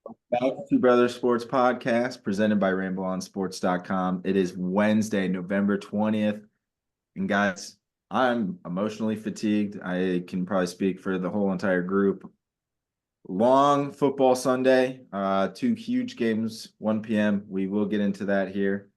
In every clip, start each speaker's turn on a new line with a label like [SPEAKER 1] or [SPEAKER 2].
[SPEAKER 1] Back to Two Brothers Sports Podcast presented by RambleOnSports.com. It is Wednesday, November 20th. And guys, I'm emotionally fatigued. I can probably speak for the whole entire group. Long football Sunday, two huge games, 1 p.m. We will get into that here.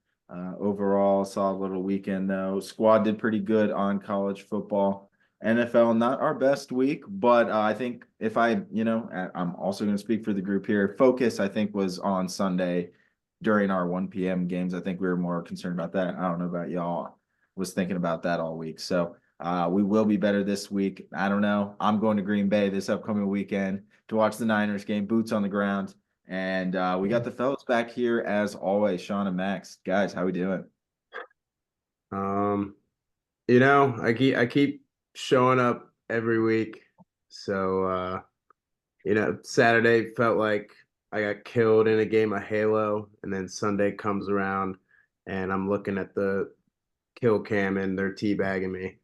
[SPEAKER 1] Overall, solid little weekend though. Squad did pretty good on college football. NFL, not our best week, but I think I'm also going to speak for the group here. Focus, I think, was on Sunday during our 1 p.m. games. I think we were more concerned about that. I don't know about y'all. Was thinking about that all week. So we will be better this week. I don't know. I'm going to Green Bay this upcoming weekend to watch the Niners game, boots on the ground. And we got the fellas back here as always, Sean and Max. Guys, how we doing?
[SPEAKER 2] Um, I keep showing up every week. So Saturday felt like I got killed in a game of Halo, and then Sunday comes around and I'm looking at the kill cam and they're teabagging me.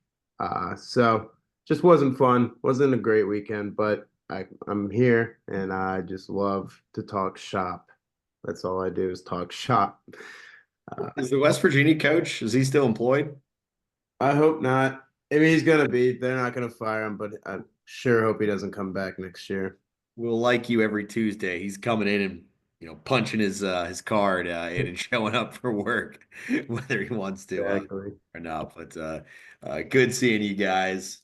[SPEAKER 2] So just wasn't fun. Wasn't a great weekend, but I'm here and I just love to talk shop. That's all I do is talk shop.
[SPEAKER 3] Is the West Virginia coach, is he still employed?
[SPEAKER 2] I hope not. I mean, he's gonna be. They're not gonna fire him, but I sure hope he doesn't come back next year.
[SPEAKER 3] We'll like you every Tuesday. He's coming in and punching his card in and showing up for work, whether he wants to
[SPEAKER 2] Exactly.
[SPEAKER 3] or not. But good seeing you guys.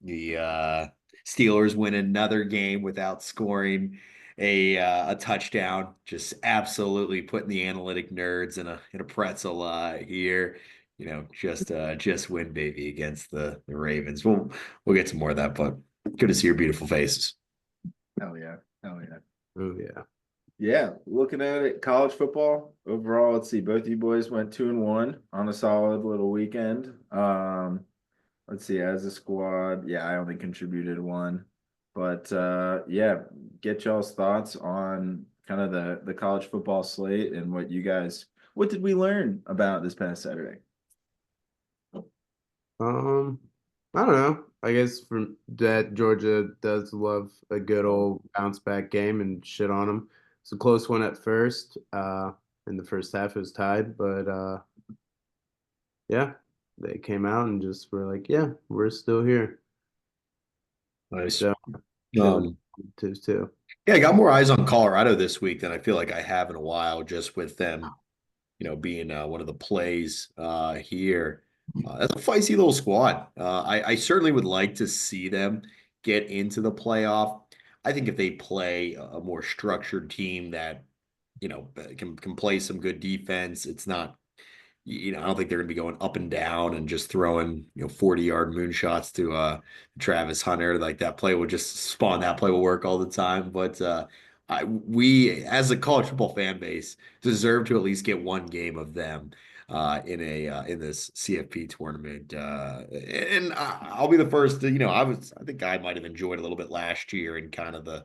[SPEAKER 3] The Steelers win another game without scoring a touchdown. Just absolutely putting the analytic nerds in a pretzel here. Just win, baby, against the Ravens. We'll get to more of that, but good to see your beautiful faces.
[SPEAKER 1] Hell yeah. Hell yeah.
[SPEAKER 2] Oh yeah.
[SPEAKER 1] Yeah, looking at it, college football overall, let's see, both you boys went 2-1 on a solid little weekend. Let's see, as a squad, yeah, I only contributed one. But yeah, get y'all's thoughts on kind of the college football slate and what did we learn about this past Saturday?
[SPEAKER 2] Um, I don't know. I guess from that Georgia does love a good old bounce back game and shit on them. It's a close one at first. In the first half it was tied, but yeah, they came out and just were like, yeah, we're still here.
[SPEAKER 3] Nice.
[SPEAKER 2] So it was
[SPEAKER 3] Um,
[SPEAKER 2] too.
[SPEAKER 3] yeah, I got more eyes on Colorado this week than I feel like I have in a while, just with them, being one of the plays here. That's a feisty little squad. I certainly would like to see them get into the playoff. I think if they play a more structured team that, can play some good defense, it's not, I don't think they're going to be going up and down and just throwing, 40-yard moonshots to Travis Hunter. Like that play will just spawn that play will work all the time. But we, as a college football fan base, deserve to at least get one game of them in this CFP tournament. And I'll be the first to, I think I might have enjoyed a little bit last year and kind of the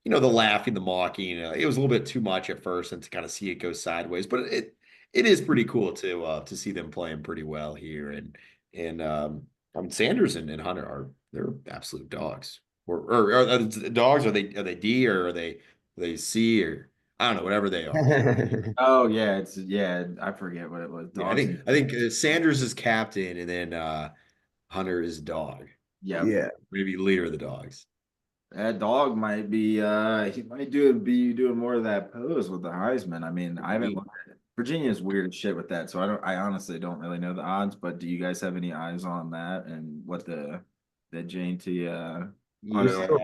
[SPEAKER 3] laughing, the mocking. It was a little bit too much at first, and to kind of see it go sideways. But it is pretty cool to see them playing pretty well here. And I mean, Sanders and Hunter they're absolute dogs. Or are the dogs? Are they D or are they C or I don't know, whatever they are.
[SPEAKER 1] Oh yeah, I forget what it was.
[SPEAKER 3] Yeah, I
[SPEAKER 1] Dogs.
[SPEAKER 3] think I think Sanders is captain, and then Hunter is dog,
[SPEAKER 1] Yep.
[SPEAKER 2] Yeah.
[SPEAKER 3] maybe leader of the dogs.
[SPEAKER 1] That dog might be he might be doing more of that pose with the Heisman. I mean, I haven't looked at it. Virginia's weird as shit with that, so I honestly don't really know the odds, but do you guys have any eyes on that and what the JT
[SPEAKER 2] I'm
[SPEAKER 3] Yeah,
[SPEAKER 2] still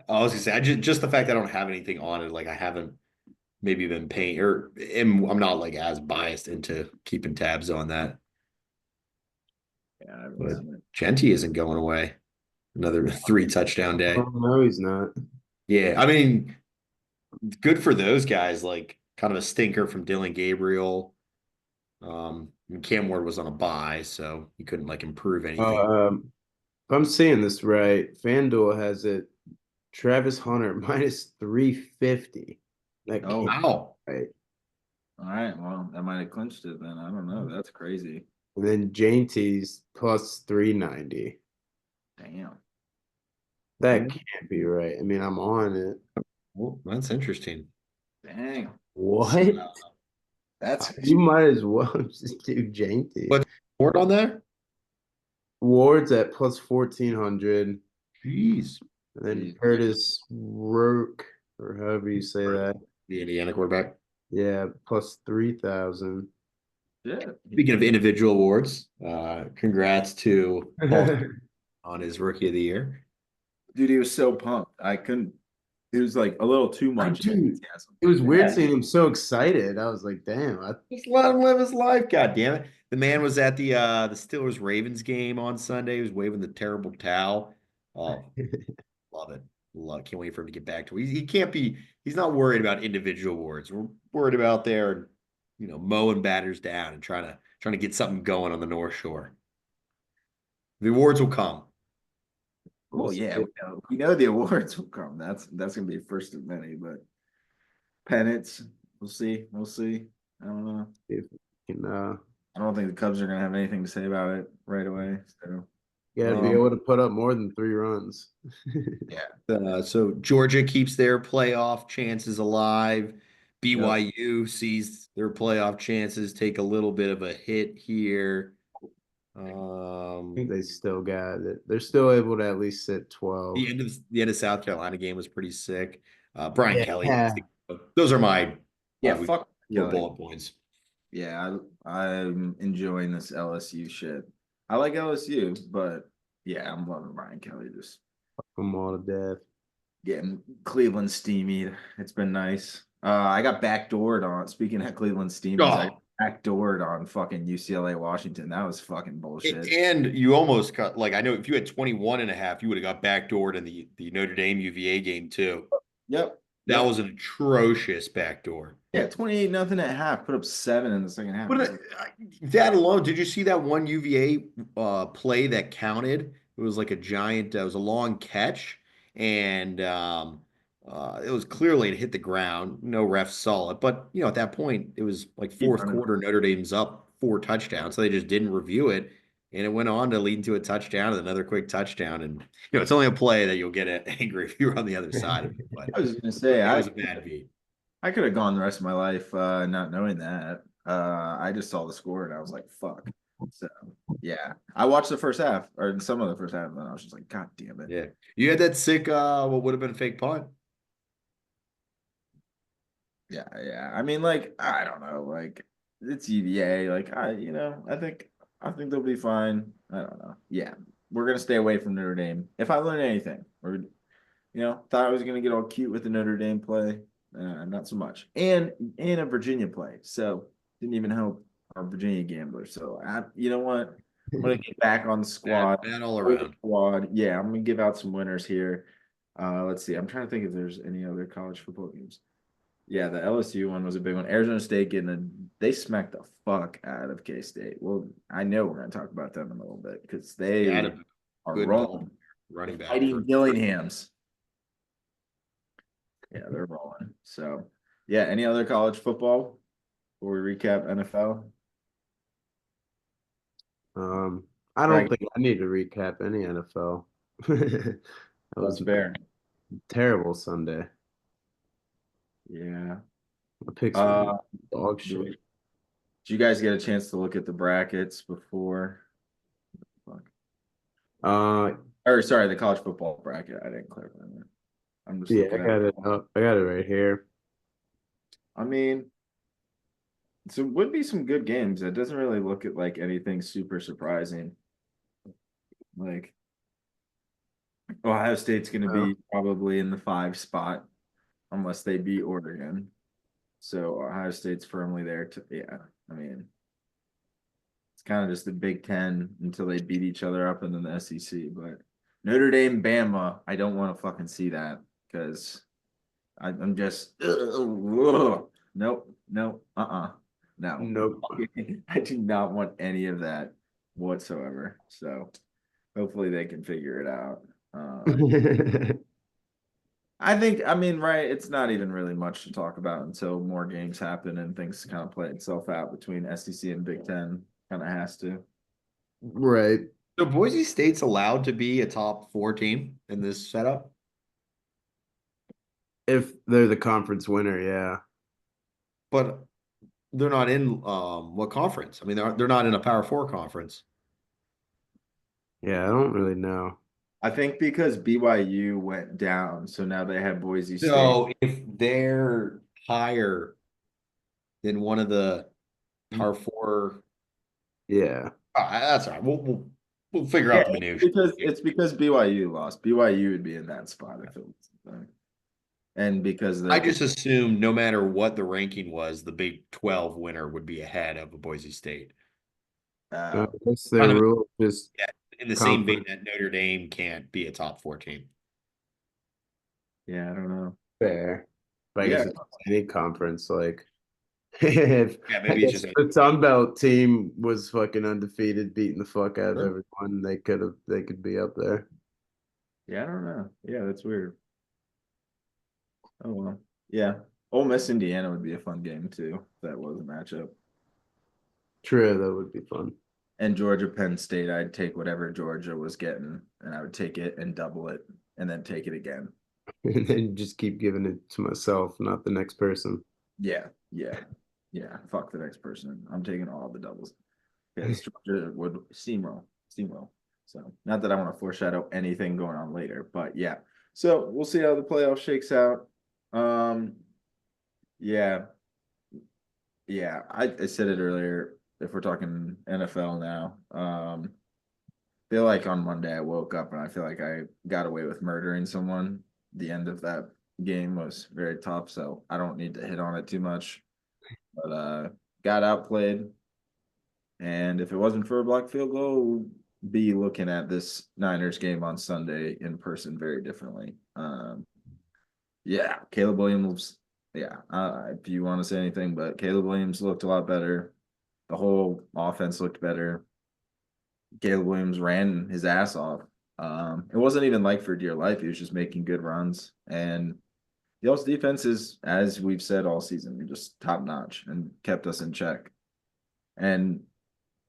[SPEAKER 3] I was gonna say, I just the fact I don't have anything on it, like I haven't maybe been paying, or I'm not like as biased into keeping tabs on that.
[SPEAKER 1] yeah, I haven't
[SPEAKER 3] But
[SPEAKER 1] seen it.
[SPEAKER 3] Genti isn't going away. Another three touchdown day.
[SPEAKER 2] oh, no, he's not.
[SPEAKER 3] Yeah, I mean, good for those guys. Like kind of a stinker from Dylan Gabriel. And Cam Ward was on a bye, so he couldn't like improve anything.
[SPEAKER 2] If I'm seeing this right, FanDuel has it Travis Hunter minus 350. That
[SPEAKER 1] Oh,
[SPEAKER 2] can't
[SPEAKER 3] Wow.
[SPEAKER 2] be right.
[SPEAKER 1] all right. Well, that might have clinched it then. I don't know. That's crazy.
[SPEAKER 2] And then Jainty's plus 390.
[SPEAKER 1] Damn.
[SPEAKER 2] That can't be right. I mean, I'm on it.
[SPEAKER 3] Well, that's interesting.
[SPEAKER 1] Dang.
[SPEAKER 2] What?
[SPEAKER 1] That's
[SPEAKER 2] You might as well just do Janky.
[SPEAKER 3] What board on there?
[SPEAKER 2] Ward's at plus 1400.
[SPEAKER 3] Jeez.
[SPEAKER 2] And then
[SPEAKER 1] Jeez.
[SPEAKER 2] Curtis Rourke, or however you say that.
[SPEAKER 3] The Indiana quarterback.
[SPEAKER 2] Yeah, plus 3000.
[SPEAKER 1] Yeah.
[SPEAKER 3] Speaking of individual awards, congrats to Paul on his rookie of the year.
[SPEAKER 1] Dude, he was so pumped. I couldn't. It was like a little too much
[SPEAKER 2] Dude,
[SPEAKER 1] enthusiasm.
[SPEAKER 2] it was weird
[SPEAKER 3] Yeah.
[SPEAKER 2] seeing him so excited. I was like, damn.
[SPEAKER 3] Just let him live his life, God damn it. The man was at the Steelers Ravens game on Sunday. He was waving the terrible towel. Oh, love it. Can't wait for him to get back to it. He can't be, he's not worried about individual awards. We're worried about there, mowing batters down and trying to get something going on the North Shore. The awards will come.
[SPEAKER 1] Well, yeah, we know the awards will come. That's gonna be first of many, but pennants, we'll see. We'll see. I don't know.
[SPEAKER 2] If you can,
[SPEAKER 1] I don't think the Cubs are gonna have anything to say about it right away. So
[SPEAKER 2] you gotta be able to put up more than 3 runs.
[SPEAKER 3] yeah. So Georgia keeps their playoff chances alive. BYU sees their playoff chances take a little bit of a hit here.
[SPEAKER 2] I think they still got it. They're still able to at least sit 12.
[SPEAKER 3] The end of South Carolina game was pretty sick. Brian Kelly.
[SPEAKER 2] Yeah.
[SPEAKER 3] Those are my
[SPEAKER 1] fuck
[SPEAKER 3] four bullet points.
[SPEAKER 1] Yeah, I'm enjoying this LSU shit. I like LSU, but yeah, I'm loving Brian Kelly just
[SPEAKER 2] Them all to death.
[SPEAKER 1] getting Cleveland steamy. It's been nice. I got backdoored on, speaking of Cleveland steamies, I got backdoored on fucking UCLA Washington. That was fucking bullshit.
[SPEAKER 3] And you almost got, I know if you had 21.5, you would have got backdoored in the Notre Dame UVA game too.
[SPEAKER 1] Yep.
[SPEAKER 3] That was an atrocious backdoor.
[SPEAKER 1] Yeah, 28-0 at half. Put up 7 in the second half.
[SPEAKER 3] But that alone, did you see that one UVA play that counted? It was like a giant, it was a long catch, and it was clearly it hit the ground. No ref saw it, but at that point, it was like fourth quarter. Notre Dame's up 4 touchdowns, so they just didn't review it, and it went on to lead to a touchdown and another quick touchdown. And it's only a play that you'll get angry if you're on the other side of it. But
[SPEAKER 1] I was gonna say
[SPEAKER 3] it was a bad beat.
[SPEAKER 1] I could have gone the rest of my life not knowing that. I just saw the score and I was like, fuck. So yeah. I watched the first half or some of the first half and I was just like, God damn it.
[SPEAKER 3] Yeah. You had that sick what would have been a fake punt.
[SPEAKER 1] Yeah, yeah. I mean, like, I don't know. Like, it's UVA. Like, I think they'll be fine. I don't know. Yeah. We're gonna stay away from Notre Dame. If I learn anything, or thought I was gonna get all cute with the Notre Dame play. Not so much. And a Virginia play. So didn't even help our Virginia gamblers. So you know what? I'm gonna get back on the squad.
[SPEAKER 3] Bad all around.
[SPEAKER 1] Squad. Yeah, I'm gonna give out some winners here. Let's see. I'm trying to think if there's any other college football games. Yeah, the LSU one was a big one. Arizona State they smacked the fuck out of K-State. Well, I know we're gonna talk about them in a little bit because they are rolling.
[SPEAKER 3] Running back.
[SPEAKER 1] Fighting Gillinghams. Yeah, they're rolling. So, yeah, any other college football before we recap NFL?
[SPEAKER 2] I don't think I need to recap any NFL. That was
[SPEAKER 1] fair.
[SPEAKER 2] Terrible Sunday.
[SPEAKER 1] Yeah.
[SPEAKER 2] I picked some dog shit.
[SPEAKER 1] Did you guys get a chance to look at the brackets before? Or sorry, the college football bracket. I didn't clarify that. I'm just
[SPEAKER 2] I got it up. I got it right here.
[SPEAKER 1] I mean, so it would be some good games. It doesn't really look at like anything super surprising. Like Ohio State's going to be probably in the 5 spot unless they beat Oregon. So Ohio State's firmly there. I mean, it's kind of just the Big Ten until they beat each other up and then the SEC. But Notre Dame, Bama, I don't want to fucking see that because I'm just nope, no.
[SPEAKER 2] Nope.
[SPEAKER 1] I do not want any of that whatsoever. So hopefully they can figure it out. I mean, right, it's not even really much to talk about until more games happen and things kind of play itself out between SEC and Big Ten. Kind of has to.
[SPEAKER 2] Right.
[SPEAKER 3] So Boise State's allowed to be a top 4 team in this setup?
[SPEAKER 2] If they're the conference winner, yeah.
[SPEAKER 3] But they're not in what conference? I mean, they're not in a Power Four conference.
[SPEAKER 2] Yeah, I don't really know.
[SPEAKER 1] I think because BYU went down, so now they have Boise State.
[SPEAKER 3] So if they're higher than one of the Power Four,
[SPEAKER 2] Yeah.
[SPEAKER 3] that's all right. We'll figure
[SPEAKER 1] Yeah,
[SPEAKER 3] out the minutiae.
[SPEAKER 1] it's because BYU lost. BYU would be in that spot if it was, and because
[SPEAKER 3] I
[SPEAKER 1] the
[SPEAKER 3] just assumed no matter what the ranking was, the Big 12 winner would be ahead of a Boise State.
[SPEAKER 1] uh,
[SPEAKER 2] That's their
[SPEAKER 3] Kind of
[SPEAKER 2] rule. Just
[SPEAKER 3] in the same vein
[SPEAKER 2] conference.
[SPEAKER 3] that Notre Dame can't be a top 4 team.
[SPEAKER 1] yeah, I don't know.
[SPEAKER 2] Fair. But I
[SPEAKER 1] Yeah,
[SPEAKER 2] guess it's any conference. Like, if
[SPEAKER 3] Yeah,
[SPEAKER 2] I
[SPEAKER 3] maybe it's
[SPEAKER 2] guess
[SPEAKER 3] just
[SPEAKER 2] the Sun Belt team was fucking undefeated, beating the fuck out of
[SPEAKER 3] Sure.
[SPEAKER 2] everyone, they could be up there.
[SPEAKER 1] yeah, I don't know. Yeah, that's weird. Oh well. Yeah. Ole Miss Indiana would be a fun game too. If that was a matchup.
[SPEAKER 2] True, that would be fun.
[SPEAKER 1] And Georgia Penn State, I'd take whatever Georgia was getting, and I would take it and double it, and then take it again.
[SPEAKER 2] And then just keep giving it to myself, not the next person.
[SPEAKER 1] Yeah, yeah, yeah. Fuck the next person. I'm taking all the doubles because Georgia would steamroll. So not that I want to foreshadow anything going on later, but yeah. So we'll see how the playoff shakes out. Um, yeah, yeah. I said it earlier. If we're talking NFL now, feel like on Monday I woke up and I feel like I got away with murdering someone. The end of that game was very tough, so I don't need to hit on it too much. But got outplayed. And if it wasn't for a block field goal, we'll be looking at this Niners game on Sunday in person very differently. Yeah, Caleb Williams. Yeah, if you want to say anything, but Caleb Williams looked a lot better. The whole offense looked better. Caleb Williams ran his ass off. It wasn't even like for dear life. He was just making good runs. And the Eagles defense is, as we've said all season, just top notch and kept us in check. And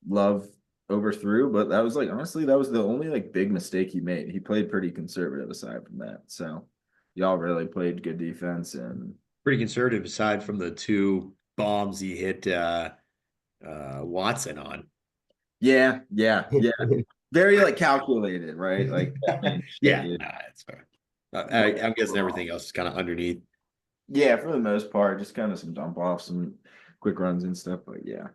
[SPEAKER 1] Love overthrew, but that was like honestly, that was the only like big mistake he made. He played pretty conservative aside from that. So y'all really played good defense and
[SPEAKER 3] Pretty conservative aside from the 2 bombs he hit Watson on.
[SPEAKER 1] yeah, yeah, yeah. Very like calculated, right? Like
[SPEAKER 3] Yeah, that's fair. I'm guessing everything else is kind of underneath.
[SPEAKER 1] yeah, for the most part, just kind of some dump offs, some quick runs and stuff. But yeah,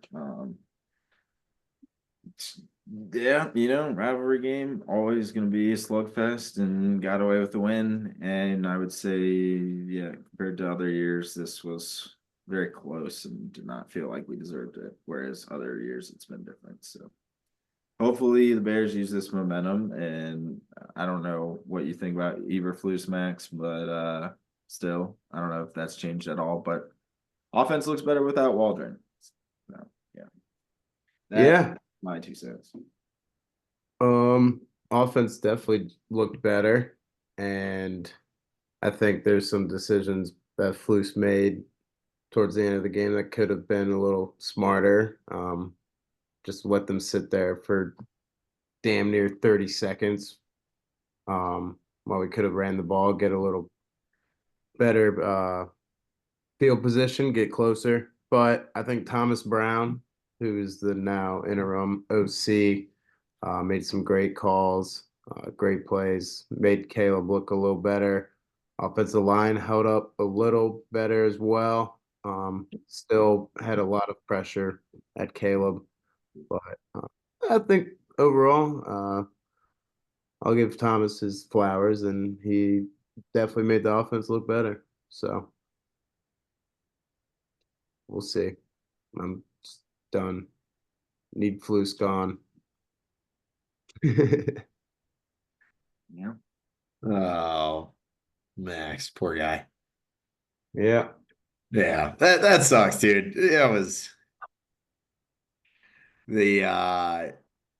[SPEAKER 1] yeah, rivalry game always going to be a slugfest, and got away with the win. And I would say, yeah, compared to other years, this was very close and did not feel like we deserved it. Whereas other years, it's been different. So hopefully the Bears use this momentum. And I don't know what you think about Eberflus Max, but still, I don't know if that's changed at all. But offense looks better without Waldron. So, yeah, that's
[SPEAKER 2] Yeah.
[SPEAKER 1] my 2 cents.
[SPEAKER 2] Offense definitely looked better, and I think there's some decisions that Flus made towards the end of the game that could have been a little smarter. Just let them sit there for damn near 30 seconds. While we could have ran the ball, get a little better field position, get closer. But I think Thomas Brown, who is the now interim OC, made some great calls, great plays, made Caleb look a little better. Offensive line held up a little better as well. Still had a lot of pressure at Caleb, but I think overall, I'll give Thomas his flowers, and he definitely made the offense look better. So we'll see. I'm just done. Need Flus gone.
[SPEAKER 1] Yeah.
[SPEAKER 3] Oh, Max, poor guy.
[SPEAKER 2] Yeah.
[SPEAKER 3] Yeah, that sucks, dude. It was
[SPEAKER 1] The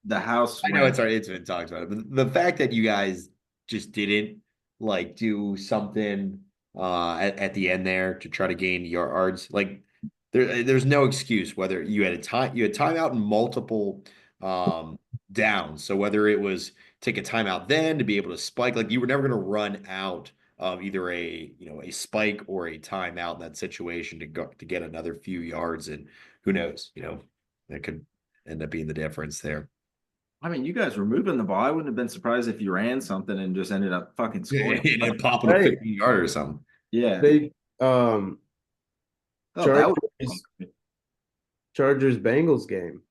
[SPEAKER 1] house
[SPEAKER 3] I know
[SPEAKER 1] went.
[SPEAKER 3] it's been talked about it, but the fact that you guys just didn't like do something at the end there to try to gain yards, like there's no excuse whether you had timeout and multiple downs. So whether it was take a timeout then to be able to spike. Like you were never going to run out of either a spike or a timeout in that situation to get another few yards. And who knows, that could end up being the difference there.
[SPEAKER 1] I mean, you guys were moving the ball. I wouldn't have been surprised if you ran something and just ended up fucking scoring.
[SPEAKER 3] And then popping a
[SPEAKER 2] Hey,
[SPEAKER 3] 50-yarder or something.
[SPEAKER 1] Yeah.
[SPEAKER 2] they
[SPEAKER 1] Oh, that
[SPEAKER 2] Chargers
[SPEAKER 1] was
[SPEAKER 2] Chargers Bengals game.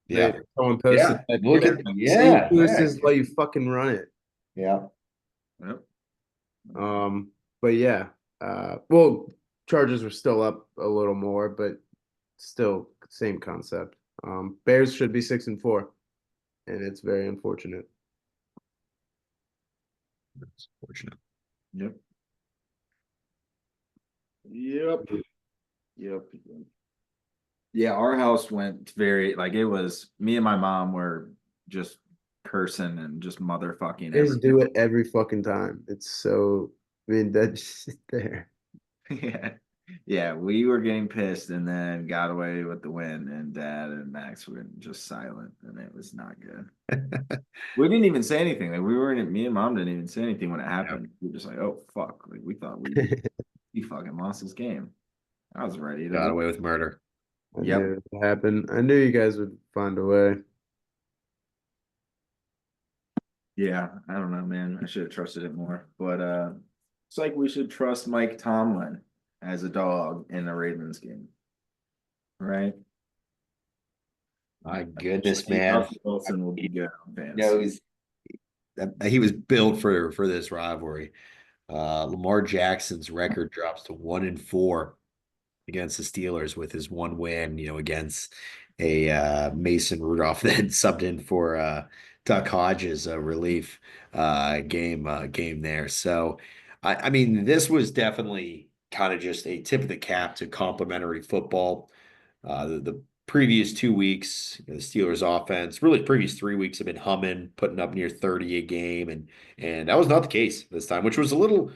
[SPEAKER 3] Yeah.
[SPEAKER 2] Someone posted
[SPEAKER 3] Yeah.
[SPEAKER 2] that.
[SPEAKER 3] Look at
[SPEAKER 2] St. Louis is why you fucking run it.
[SPEAKER 3] Yeah.
[SPEAKER 1] Yep.
[SPEAKER 2] But yeah, well, Chargers were still up a little more, but still same concept. Bears should be 6-4, and it's very unfortunate.
[SPEAKER 3] That's fortunate.
[SPEAKER 1] Yep. Yep. Yep. Yeah, our house went very like it was me and my mom were just cursing and just motherfucking
[SPEAKER 2] They just
[SPEAKER 1] everything.
[SPEAKER 2] do it every fucking time. It's so, I mean, that's there.
[SPEAKER 1] Yeah. Yeah, we were getting pissed and then got away with the win, and Dad and Max were just silent, and it was not good. We didn't even say anything. Like we weren't. Me and Mom didn't even say anything when it happened. We were just like, "Oh fuck!" Like we thought we fucking lost this game. I was ready to
[SPEAKER 3] Got away with murder.
[SPEAKER 2] I
[SPEAKER 1] Yep.
[SPEAKER 2] knew it would happen. I knew you guys would find a way.
[SPEAKER 1] Yeah, I don't know, man. I should have trusted it more. But it's like we should trust Mike Tomlin as a dog in the Ravens game. Right?
[SPEAKER 3] My goodness,
[SPEAKER 1] Like,
[SPEAKER 3] man.
[SPEAKER 1] Russell Wilson will be good on fans.
[SPEAKER 3] He was built for this rivalry. Lamar Jackson's record drops to 1-4 against the Steelers with his one win, against a Mason Rudolph then subbed in for Duck Hodges relief game there. So I mean, this was definitely kind of just a tip of the cap to complimentary football. The previous 2 weeks, the Steelers offense, really the previous 3 weeks have been humming, putting up near 30 a game, and that was not the case this time, which was a little,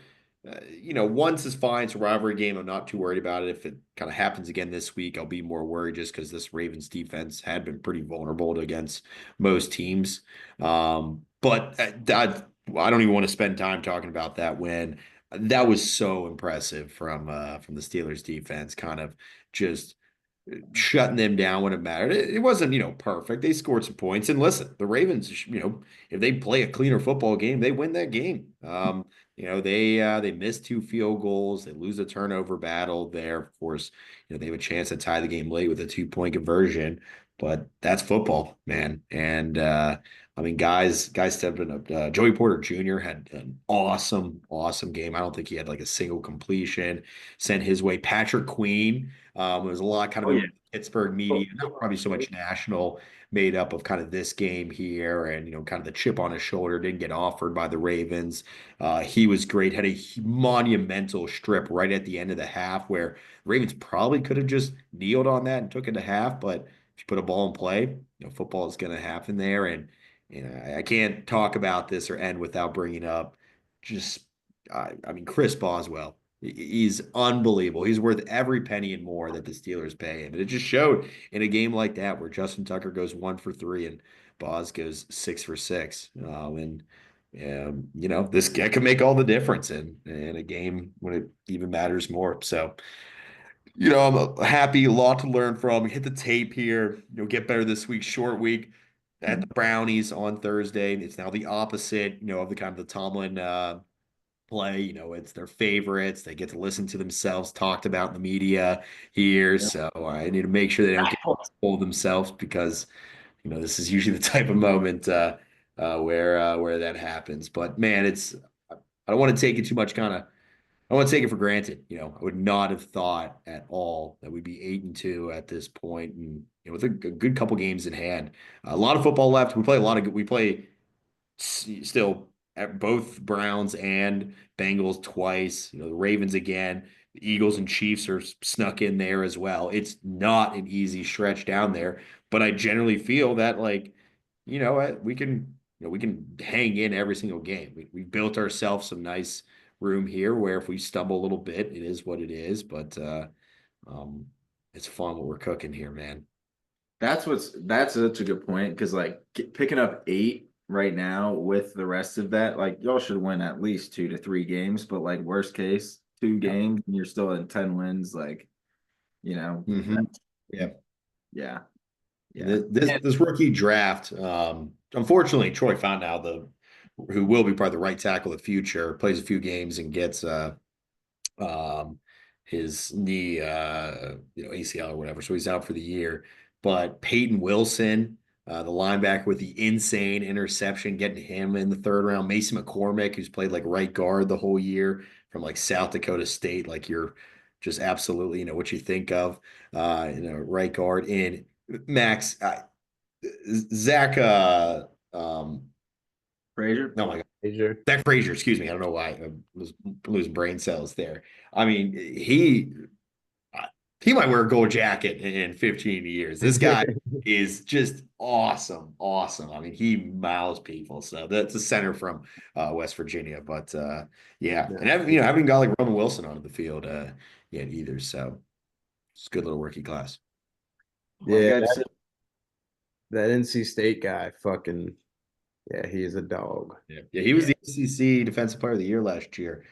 [SPEAKER 3] once is fine. It's a rivalry game. I'm not too worried about it. If it kind of happens again this week, I'll be more worried just because this Ravens defense had been pretty vulnerable against most teams. But I don't even want to spend time talking about that win. That was so impressive from the Steelers defense, kind of just shutting them down when it mattered. It wasn't, perfect. They scored some points. And listen, the Ravens, if they play a cleaner football game, they win that game. They missed 2 field goals. They lose a turnover battle there. Of course, they have a chance to tie the game late with a 2-point conversion, but that's football, man. And I mean, guys stepping up. Joey Porter Jr. had an awesome, awesome game. I don't think he had like a single completion sent his way. Patrick Queen. There was a lot kind of in Pittsburgh media, not probably so much national, made up of kind of this game here and, kind of the chip on his shoulder, didn't get offered by the Ravens. He was great, had a monumental strip right at the end of the half where the Ravens probably could have just kneeled on that and took it to half. But if you put a ball in play, football is going to happen there. And, I can't talk about this or end without bringing up just, I mean, Chris Boswell. He's unbelievable. He's worth every penny and more that the Steelers pay him. And it just showed in a game like that where Justin Tucker goes 1 for 3 and Boz goes 6 for 6. This guy can make all the difference in a game when it even matters more. So, I'm happy, a lot to learn from. Hit the tape here. Get better this week, short week at the Brownies on Thursday. It's now the opposite, of the kind of the Tomlin play. It's their favorites. They get to listen to themselves talked about in the media here.
[SPEAKER 1] Yeah.
[SPEAKER 3] So I need to make sure they don't get full of themselves because this is usually the type of moment where that happens. But man, I don't want to take it too much kind of. I don't want to take it for granted. I would not have thought at all that we'd be 8-2 at this point, and with a good couple games in hand. A lot of football left. We play still at both Browns and Bengals twice. The Ravens again. The Eagles and Chiefs are snuck in there as well. It's not an easy stretch down there, but I generally feel that we can we can hang in every single game. We built ourselves some nice room here where if we stumble a little bit, it is what it is. But it's fun what we're cooking here, man.
[SPEAKER 1] That's such a good point because like picking up 8 right now with the rest of that, like y'all should win at least 2 to 3 games, but like worst case, 2 games and you're still at 10 wins, like,
[SPEAKER 3] Mhm. Yeah.
[SPEAKER 1] yeah, yeah.
[SPEAKER 3] This rookie draft, unfortunately, Troy found out who will be probably the right tackle of the future, plays a few games and gets um his knee ACL or whatever, so he's out for the year. But Peyton Wilson, the linebacker with the insane interception, getting him in the third round. Mason McCormick, who's played like right guard the whole year from like South Dakota State, like you're just absolutely what you think of right guard. In Max, Zach,
[SPEAKER 1] Frazier.
[SPEAKER 3] oh my God,
[SPEAKER 2] Major.
[SPEAKER 3] Zach Frazier, excuse me. I don't know why I was losing brain cells there. I mean, he might wear a gold jacket in 15 years. This guy is just awesome, awesome. I mean, he miles people. So that's a center from West Virginia. But yeah, and having got like Roman Wilson onto the field yet either. So it's a good little rookie class.
[SPEAKER 1] Well, you
[SPEAKER 2] Yeah,
[SPEAKER 1] guys,
[SPEAKER 2] that NC State guy, fucking, yeah, he is a dog.
[SPEAKER 3] Yeah, he was the ACC Defensive Player of the Year last year.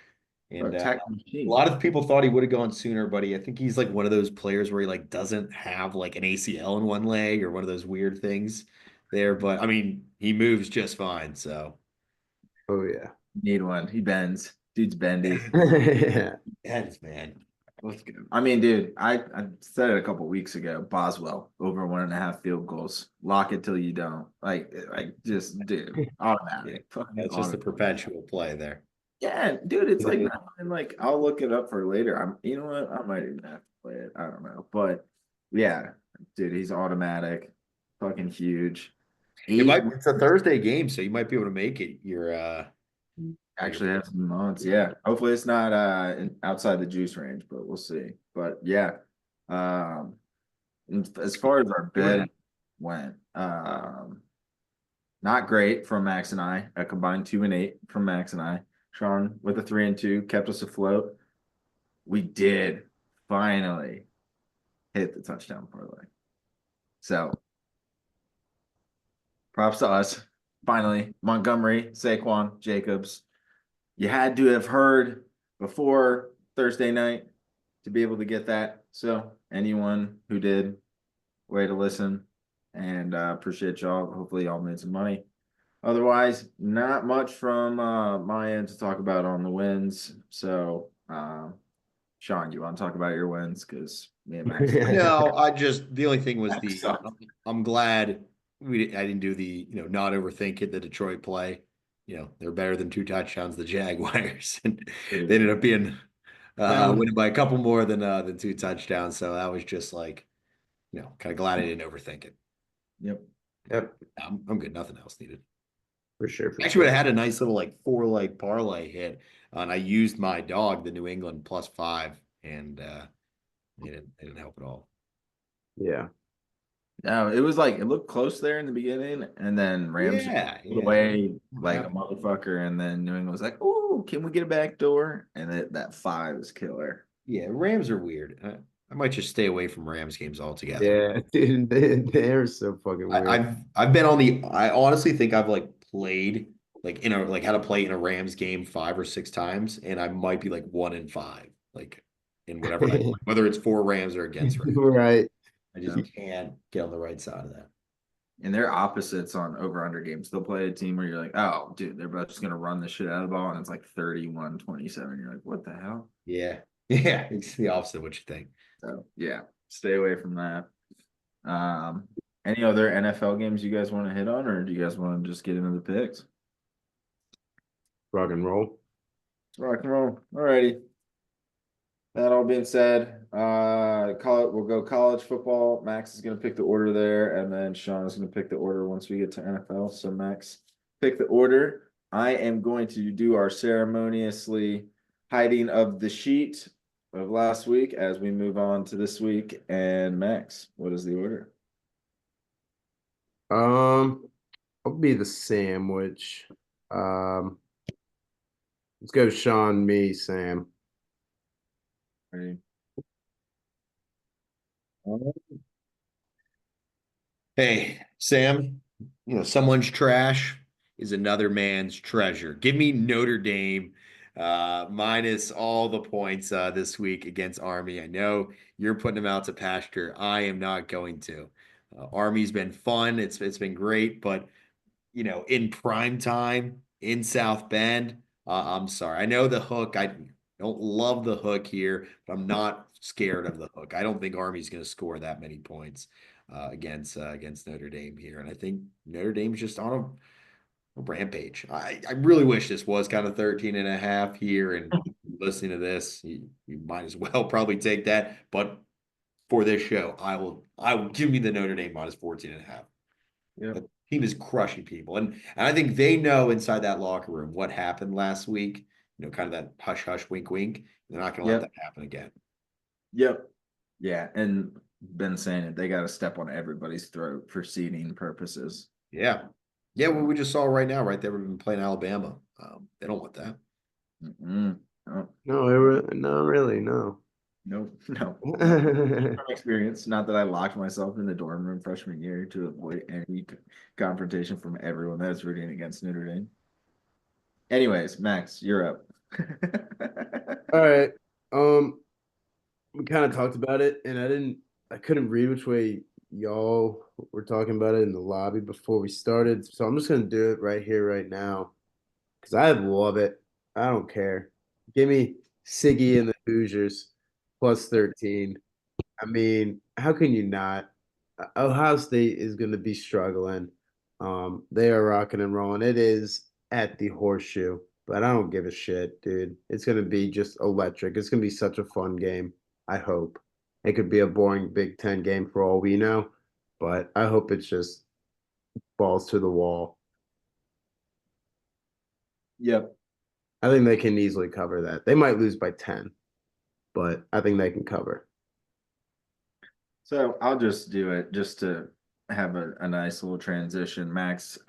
[SPEAKER 3] And
[SPEAKER 1] tech
[SPEAKER 3] a
[SPEAKER 1] machine.
[SPEAKER 3] lot of people thought he would have gone sooner, buddy. I think he's like one of those players where he like doesn't have like an ACL in one leg or one of those weird things there. But I mean, he moves just fine. So
[SPEAKER 2] Oh yeah.
[SPEAKER 1] Need one. He bends. Dude's bendy.
[SPEAKER 2] Yeah.
[SPEAKER 3] yes, man.
[SPEAKER 1] Let's go. I mean, dude, I said it a couple weeks ago. Boswell over 1.5 field goals. Lock it till you don't. Like just dude, automatic. Fucking
[SPEAKER 3] That's just a
[SPEAKER 1] automatic.
[SPEAKER 3] perpetual play there.
[SPEAKER 1] Yeah, dude, it's like not even like I'll look it up for later. You know what? I might even have to play it. I don't know, but yeah, dude, he's automatic. Fucking huge.
[SPEAKER 3] It's a Thursday game, so you might be able to make it your
[SPEAKER 1] Actually have some months. Yeah. Hopefully it's not outside the juice range, but we'll see. But yeah. Um and as far as our bed went, not great from Max and I. A combined 2-8 from Max and I. Sean with a 3-2 kept us afloat. We did finally hit the touchdown parlay. So props to us. Finally, Montgomery, Saquon, Jacobs. You had to have heard before Thursday night to be able to get that. So anyone who did, way to listen, and appreciate y'all. Hopefully y'all made some money. Otherwise, not much from my end to talk about on the wins. So Sean, you want to talk about your wins? Because me and Max.
[SPEAKER 3] No, the only thing was
[SPEAKER 1] Sucked.
[SPEAKER 3] I'm glad I didn't do the, not overthink it, the Detroit play. They're better than 2 touchdowns, the Jaguars. And they ended up being winning by a couple more than 2 touchdowns. So that was just like, kind of glad I didn't overthink it.
[SPEAKER 1] Yep.
[SPEAKER 2] Yep.
[SPEAKER 3] I'm good. Nothing else needed.
[SPEAKER 2] For sure.
[SPEAKER 3] Actually, would have had a nice little like 4-leg parlay hit, and I used my dog, the New England +5, and it didn't help at all.
[SPEAKER 2] Yeah.
[SPEAKER 1] No, it was like it looked close there in the beginning, and then Rams pulled away like a motherfucker, and then New England was like, "Oh, can we get a back door?" And that 5 is killer.
[SPEAKER 3] Yeah, Rams are weird. I might just stay away from Rams games altogether.
[SPEAKER 2] Yeah, dude, they're so fucking weird.
[SPEAKER 3] I've been on the. I honestly think I've like played like how to play in a Rams game 5 or 6 times, and I might be like 1 in 5, like in whatever whether it's for Rams or against Rams.
[SPEAKER 2] Right.
[SPEAKER 3] I just can't get on the right side of that.
[SPEAKER 1] And they're opposites on over-under games. They'll play a team where you're like, "Oh, dude, they're both just gonna run the shit out of the ball," and it's like 31-27. You're like, "What the hell?"
[SPEAKER 3] Yeah, yeah, it's the opposite of what you think.
[SPEAKER 1] So yeah, stay away from that. Any other NFL games you guys want to hit on, or do you guys want to just get into the picks?
[SPEAKER 2] Rock and roll.
[SPEAKER 1] Rock and roll. Alrighty. That all being said, we'll go college football. Max is gonna pick the order there, and then Sean is gonna pick the order once we get to NFL. So Max, pick the order. I am going to do our ceremoniously hiding of the sheet of last week as we move on to this week. And Max, what is the order?
[SPEAKER 2] I'll be the sandwich. Let's go Sean, me, Sam.
[SPEAKER 1] Ready?
[SPEAKER 3] Hey, Sam, someone's trash. is another man's treasure. Give me Notre Dame minus all the points this week against Army. I know you're putting them out to pasture. I am not going to. Army's been fun. It's been great, but in prime time in South Bend, I'm sorry. I know the hook. I don't love the hook here, but I'm not scared of the hook. I don't think Army's going to score that many points against Notre Dame here, and I think Notre Dame's just on a rampage. I really wish this was kind of 13 and a half here, and listening to this, you might as well probably take that. But for this show, I will give me the Notre Dame minus 14 and a half.
[SPEAKER 1] Yeah.
[SPEAKER 3] The team is crushing people. And I think they know inside that locker room what happened last week, kind of that hush hush wink wink. They're not going to let that happen again.
[SPEAKER 1] Yep. Yeah. And been saying it, they got to step on everybody's throat for seeding purposes.
[SPEAKER 3] Yeah. Yeah. What we just saw right now, right there, we've been playing Alabama. They don't want that.
[SPEAKER 1] No.
[SPEAKER 2] No, really, no.
[SPEAKER 1] Nope. No. From experience, not that I locked myself in the dorm room freshman year to avoid any confrontation from everyone that was rooting against Notre Dame. Anyways, Max, you're up.
[SPEAKER 2] All right. We kind of talked about it, and I couldn't read which way y'all were talking about it in the lobby before we started. So I'm just gonna do it right here, right now, because I love it. I don't care. Give me Siggy and the Hoosiers plus 13. I mean, how can you not? Ohio State is going to be struggling. They are rocking and rolling. It is at the horseshoe, but I don't give a shit, dude. It's going to be just electric. It's going to be such a fun game. I hope. It could be a boring Big Ten game for all we know, but I hope it's just balls to the wall.
[SPEAKER 1] Yep.
[SPEAKER 2] I think they can easily cover that. They might lose by 10, but I think they can cover.
[SPEAKER 1] So I'll just do it just to have a nice little transition. Max,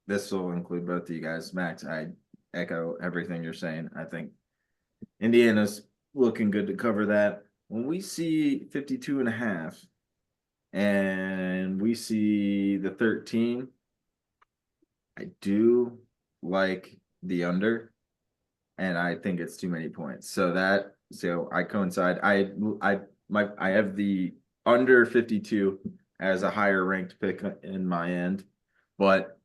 [SPEAKER 1] this will include both of you guys. Max, I echo everything you're saying. I think Indiana's looking good to cover that. When we see 52 and a half and we see the 13, I do like the under, and I think it's too many points. So I coincide. I have the under 52 as a higher ranked pick in my end. But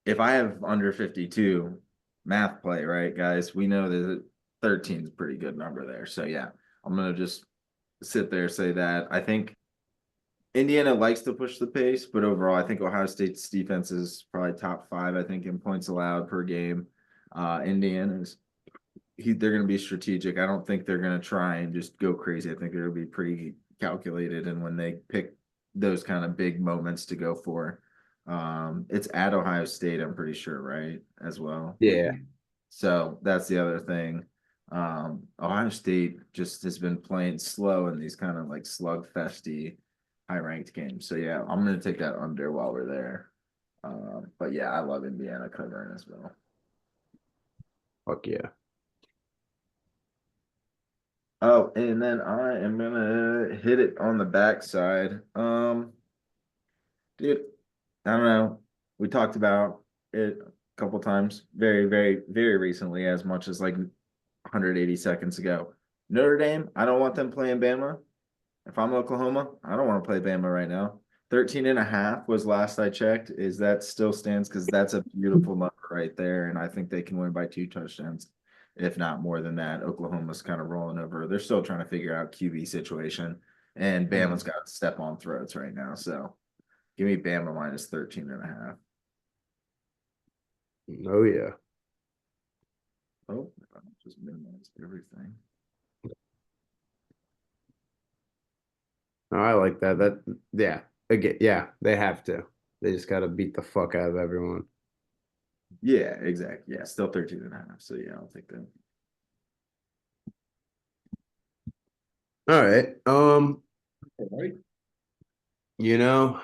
[SPEAKER 1] if I have under 52, math play, right, guys? We know that 13 is a pretty good number there. So yeah, I'm gonna just sit there say that. I think Indiana likes to push the pace, but overall, I think Ohio State's defense is probably top five, I think, in points allowed per game. Indiana's they're going to be strategic. I don't think they're going to try and just go crazy. I think they're going to be pretty calculated. And when they pick those kind of big moments to go for, it's at Ohio State, I'm pretty sure, right? As well.
[SPEAKER 2] Yeah.
[SPEAKER 1] So that's the other thing. Ohio State just has been playing slow in these kind of like slugfesty high ranked games. So yeah, I'm going to take that under while we're there. But yeah, I love Indiana covering as well.
[SPEAKER 2] Fuck yeah.
[SPEAKER 1] Oh, and then I am gonna hit it on the backside. Dude, I don't know. We talked about it a couple times, very, very, very recently, as much as like 180 seconds ago. Notre Dame, I don't want them playing Bama. If I'm Oklahoma, I don't want to play Bama right now. 13 and a half was last I checked. Is that still stands? Because that's a beautiful number right there. And I think they can win by 2 touchdowns, if not more than that. Oklahoma's kind of rolling over. They're still trying to figure out QB situation. And Bama's got to step on throats right now. So give me Bama minus 13 and a half.
[SPEAKER 2] Oh yeah.
[SPEAKER 1] Oh, I just minimized everything.
[SPEAKER 2] Oh, I like that. Yeah. Again, yeah, they have to. They just got to beat the fuck out of everyone.
[SPEAKER 1] Yeah, exactly. Yeah, still 13 and a half. So yeah, I'll take that.
[SPEAKER 2] All right.
[SPEAKER 1] All right.
[SPEAKER 2] You know,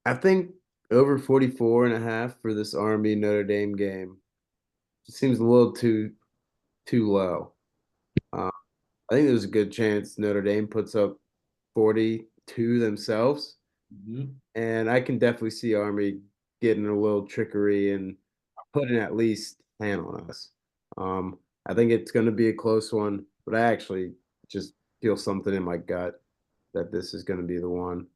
[SPEAKER 2] I think over 44 and a half for this Army Notre Dame game seems a little too low. I think there's a good chance Notre Dame puts up 42 themselves. And I can definitely see Army getting a little trickery and putting at least 10 on us. I think it's going to be a close one, but I actually just feel something in my gut that this is going to be the one.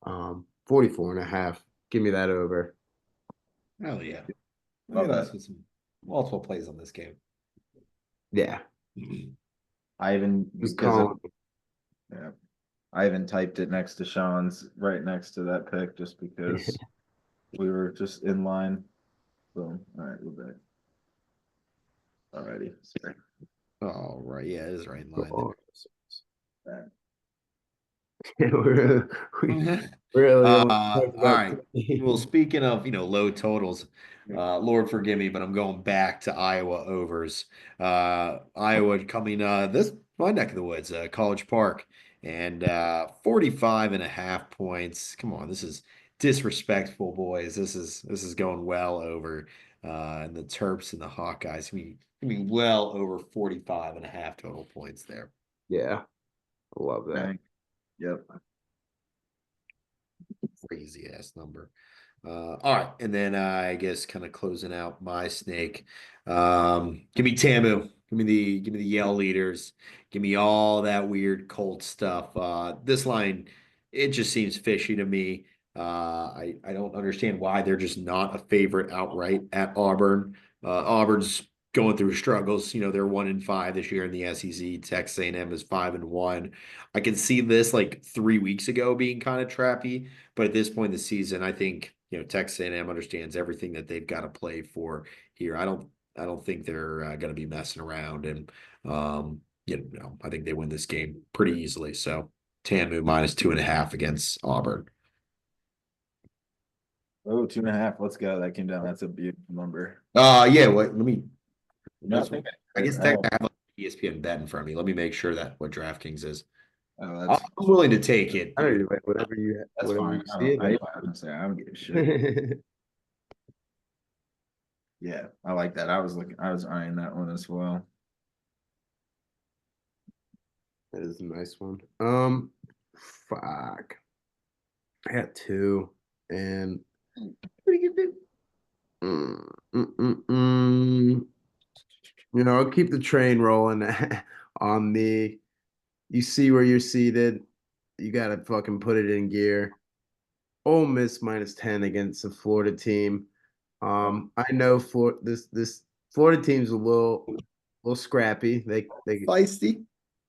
[SPEAKER 2] 44.5. Give me that over.
[SPEAKER 3] Oh yeah. Look
[SPEAKER 1] Love
[SPEAKER 3] at us
[SPEAKER 1] that.
[SPEAKER 3] with some multiple plays on this game.
[SPEAKER 2] Yeah.
[SPEAKER 1] I even
[SPEAKER 2] Just
[SPEAKER 1] because of
[SPEAKER 2] calling.
[SPEAKER 1] yeah, I even typed it next to Sean's right next to that pick just because we were just in line. Boom. All right, we're back. Alrighty. Sorry.
[SPEAKER 3] Oh, right. Yeah, it is right in line
[SPEAKER 1] Back.
[SPEAKER 2] We're- we
[SPEAKER 3] there.
[SPEAKER 2] really only talked
[SPEAKER 3] All
[SPEAKER 2] about
[SPEAKER 3] right. Well, speaking of, low totals, Lord forgive me, but I'm going back to Iowa overs. Iowa coming this my neck of the woods, College Park, and 45.5 points. Come on, this is disrespectful, boys. This is going well over and the Terps and the Hawkeyes. Gonna be well over 45.5 total points there.
[SPEAKER 2] Yeah, I love that.
[SPEAKER 1] Okay. Yep.
[SPEAKER 3] Crazy ass number. All right, and then I guess kind of closing out my snake. Give me Tamu. Give me the Yell leaders. Give me all that weird Colt stuff. This line, it just seems fishy to me. I don't understand why they're just not a favorite outright at Auburn. Auburn's going through struggles. They're 1-5 this year in the SEC. Texas A&M is 5-1. I can see this like 3 weeks ago being kind of trappy. But at this point in the season, I think Texas A&M understands everything that they've got to play for here. I don't think they're going to be messing around, and I think they win this game pretty easily. So Tamu minus 2.5 against Auburn.
[SPEAKER 1] Oh, 2.5. Let's go. That came down. That's a beautiful number.
[SPEAKER 3] Yeah. What? Let me.
[SPEAKER 1] Nothing.
[SPEAKER 3] I guess technically I have ESPN bet in front of me. Let me make sure that what DraftKings is.
[SPEAKER 1] Oh,
[SPEAKER 3] I'm willing to take it.
[SPEAKER 2] I don't know, like whatever you
[SPEAKER 1] that's
[SPEAKER 2] whatever
[SPEAKER 1] fine.
[SPEAKER 2] you see it.
[SPEAKER 1] I wouldn't say I don't give a shit. Yeah, I like that. I was eyeing that one as well.
[SPEAKER 2] That is a nice one. Fuck. I got two, and
[SPEAKER 1] Pretty good.
[SPEAKER 2] mm, mm, mm, mm. I'll keep the train rolling on the. You see where you're seated. You gotta fucking put it in gear. Ole Miss minus 10 against a Florida team. I know this Florida team's a little scrappy.
[SPEAKER 3] Feisty.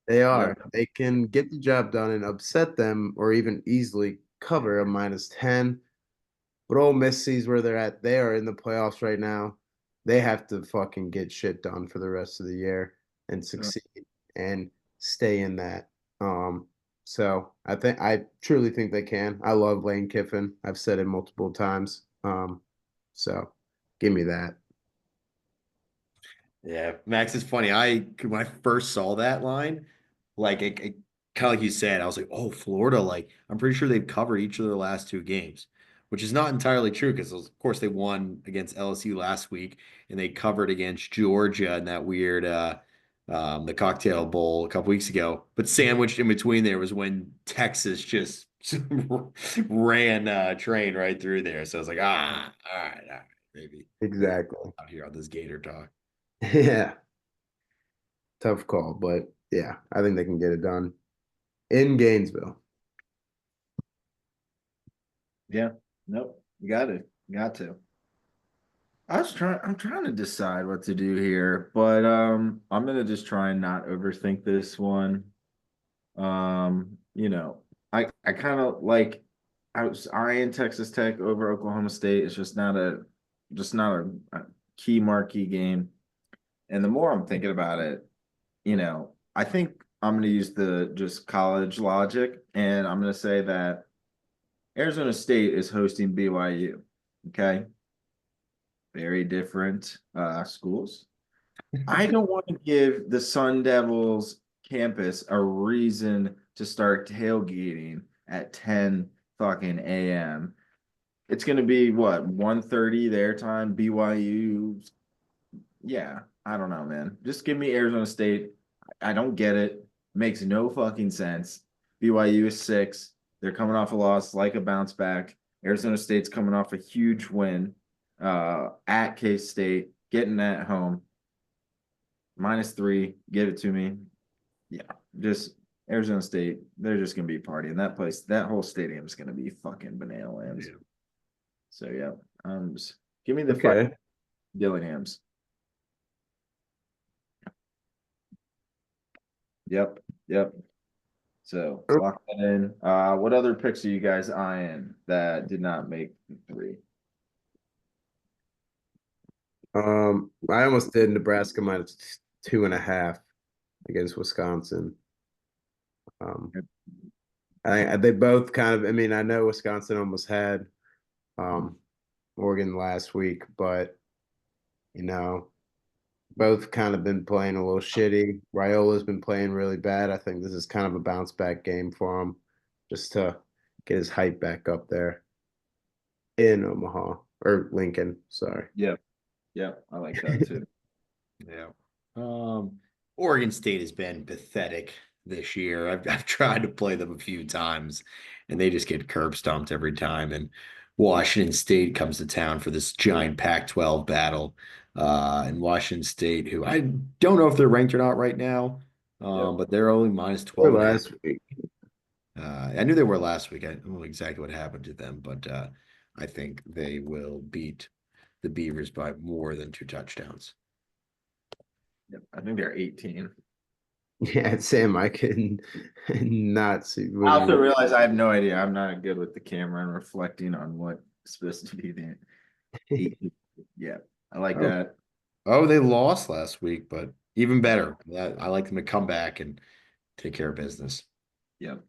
[SPEAKER 2] They
[SPEAKER 1] Yeah.
[SPEAKER 2] are. They can get the job done and upset them or even easily cover a minus 10. But Ole Miss sees where they're at. They are in the playoffs right now. They have to fucking get shit done for the rest of the year and succeed and stay in that. Um, so I truly think they can. I love Lane Kiffin. I've said it multiple times. So give me that.
[SPEAKER 3] Yeah, Max, it's funny. When I first saw that line, like it kind of like you said, I was like, oh, Florida, like I'm pretty sure they've covered each of their last two games, which is not entirely true because of course they won against LSU last week and they covered against Georgia in that weird the cocktail bowl a couple weeks ago. But sandwiched in between there was when Texas just ran train right through there. So I was like, all right, maybe
[SPEAKER 2] Exactly.
[SPEAKER 3] out here on this Gator talk.
[SPEAKER 2] Yeah. Tough call, but yeah, I think they can get it done in Gainesville.
[SPEAKER 1] Yeah. Nope. You got it. You got to. I'm trying to decide what to do here, but I'm gonna just try and not overthink this one. I kind of like I was eyeing Texas Tech over Oklahoma State. It's just not a key marquee game. And the more I'm thinking about it, I think I'm gonna use the just college logic, and I'm gonna say that Arizona State is hosting BYU. Okay. Very different schools. I don't want to give the Sun Devils campus a reason to start tailgating at 10 fucking AM. It's gonna be what, 1:30 their time, BYU. Yeah, I don't know, man. Just give me Arizona State. I don't get it. Makes no fucking sense. BYU is 6. They're coming off a loss, like a bounce back. Arizona State's coming off a huge win at K-State, getting that home. -3, give it to me. Yeah, just Arizona State, they're just gonna be partying. That place, that whole stadium is gonna be fucking banana lands.
[SPEAKER 3] Yeah.
[SPEAKER 1] So yeah, just give me the fight,
[SPEAKER 2] Okay.
[SPEAKER 1] Gillingham's. Yep, yep. So lock that in. What other picks are you guys eyeing that did not make the three?
[SPEAKER 2] I almost did Nebraska -2.5 against Wisconsin. They both kind of. I mean, I know Wisconsin almost had Oregon last week, but you know, both kind of been playing a little shitty. Raiola's been playing really bad. I think this is kind of a bounce back game for him, just to get his hype back up there in Omaha or Lincoln. Sorry.
[SPEAKER 1] Yep, yep. I like that too.
[SPEAKER 3] Yeah. Oregon State has been pathetic this year. I've tried to play them a few times, and they just get curb stomped every time. And Washington State comes to town for this giant Pac-12 battle. And Washington State, who I don't know if they're ranked or not right now,
[SPEAKER 1] Yep.
[SPEAKER 3] but they're only minus
[SPEAKER 2] Or
[SPEAKER 3] 12 and a half.
[SPEAKER 2] last week.
[SPEAKER 3] I knew they were last week. I don't know exactly what happened to them, but I think they will beat the Beavers by more than 2 touchdowns.
[SPEAKER 1] Yep. I think they're 18.
[SPEAKER 2] Yeah, Sam, I can not see.
[SPEAKER 1] I also realize I have no idea. I'm not good with the camera and reflecting on what's supposed to be the 18. Yeah, I like
[SPEAKER 2] Oh,
[SPEAKER 1] that.
[SPEAKER 3] Oh, they lost last week, but even better. I like them to come back and take care of business.
[SPEAKER 1] Yep.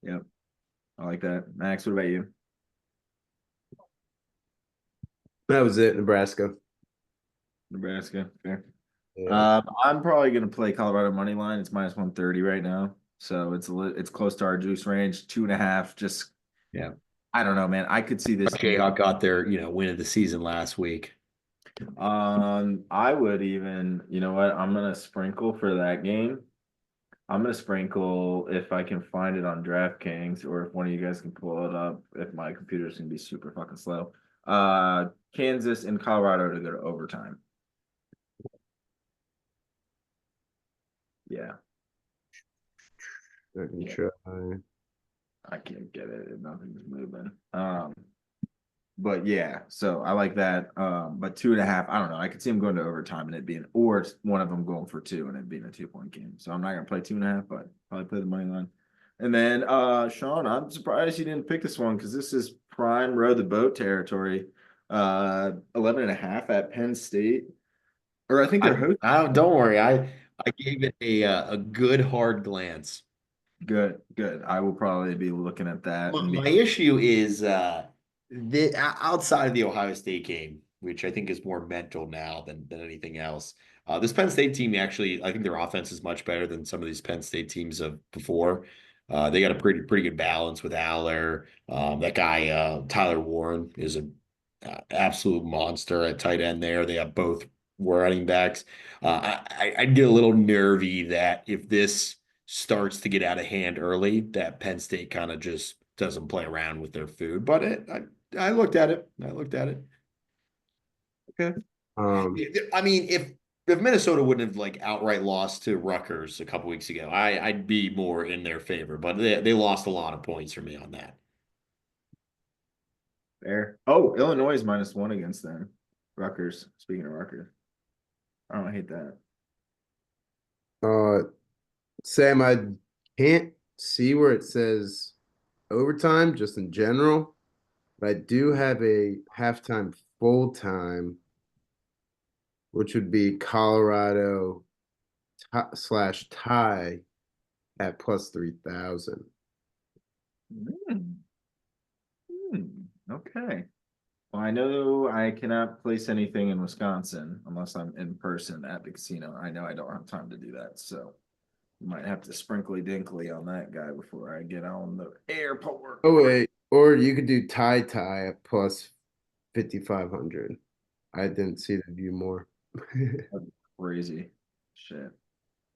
[SPEAKER 1] Yep. I like that. Max, what about you?
[SPEAKER 2] that was it, Nebraska.
[SPEAKER 1] Nebraska. Fair.
[SPEAKER 2] Yeah.
[SPEAKER 1] I'm probably gonna play Colorado money line. It's -130 right now, so it's close to our juice range. 2.5. Just
[SPEAKER 3] Yeah.
[SPEAKER 1] I don't know, man. I could see this.
[SPEAKER 3] Jayhawk got their, win of the season last week.
[SPEAKER 1] I would even. You know what? I'm gonna sprinkle for that game. I'm gonna sprinkle if I can find it on DraftKings or if one of you guys can pull it up. If my computer's gonna be super fucking slow. Kansas and Colorado to go to overtime. Yeah.
[SPEAKER 2] Let me
[SPEAKER 1] Yeah.
[SPEAKER 2] try.
[SPEAKER 1] I can't get it. Nothing's moving. But yeah, so I like that. But 2.5, I don't know. I could see him going to overtime and it being, or it's one of them going for 2 and it being a 2-point game. So I'm not gonna play 2.5, but probably play the money line. And then Sean, I'm surprised you didn't pick this one because this is prime row the boat territory. 11.5 at Penn State. Or I think they're hosting.
[SPEAKER 3] Don't worry. I gave it a good hard glance.
[SPEAKER 1] Good, good. I will probably be looking at that.
[SPEAKER 3] My issue is outside of the Ohio State game, which I think is more mental now than anything else. This Penn State team actually, I think their offense is much better than some of these Penn State teams of before. They got a pretty good balance with Aller. That guy Tyler Warren is an absolute monster at tight end there. They have both running backs. I'd get a little nervy that if this starts to get out of hand early, that Penn State kind of just doesn't play around with their food. But I looked at it. I looked at it.
[SPEAKER 1] Okay.
[SPEAKER 3] I mean, if Minnesota wouldn't have like outright lost to Rutgers a couple weeks ago, I'd be more in their favor. But they lost a lot of points for me on that.
[SPEAKER 1] Fair. Oh, Illinois is -1 against them. Rutgers. Speaking of Rutgers. I don't hate that.
[SPEAKER 2] Sam, I can't see where it says overtime, just in general, but I do have a halftime full time, which would be Colorado slash tie at +3,000.
[SPEAKER 1] Hmm. Okay. Well, I know I cannot place anything in Wisconsin unless I'm in person at the casino. I know I don't have time to do that, so you might have to sprinkly dinkly on that guy before I get on the airport.
[SPEAKER 2] Oh wait, or you could do tie at +5,500. I didn't see the view more.
[SPEAKER 1] Crazy shit.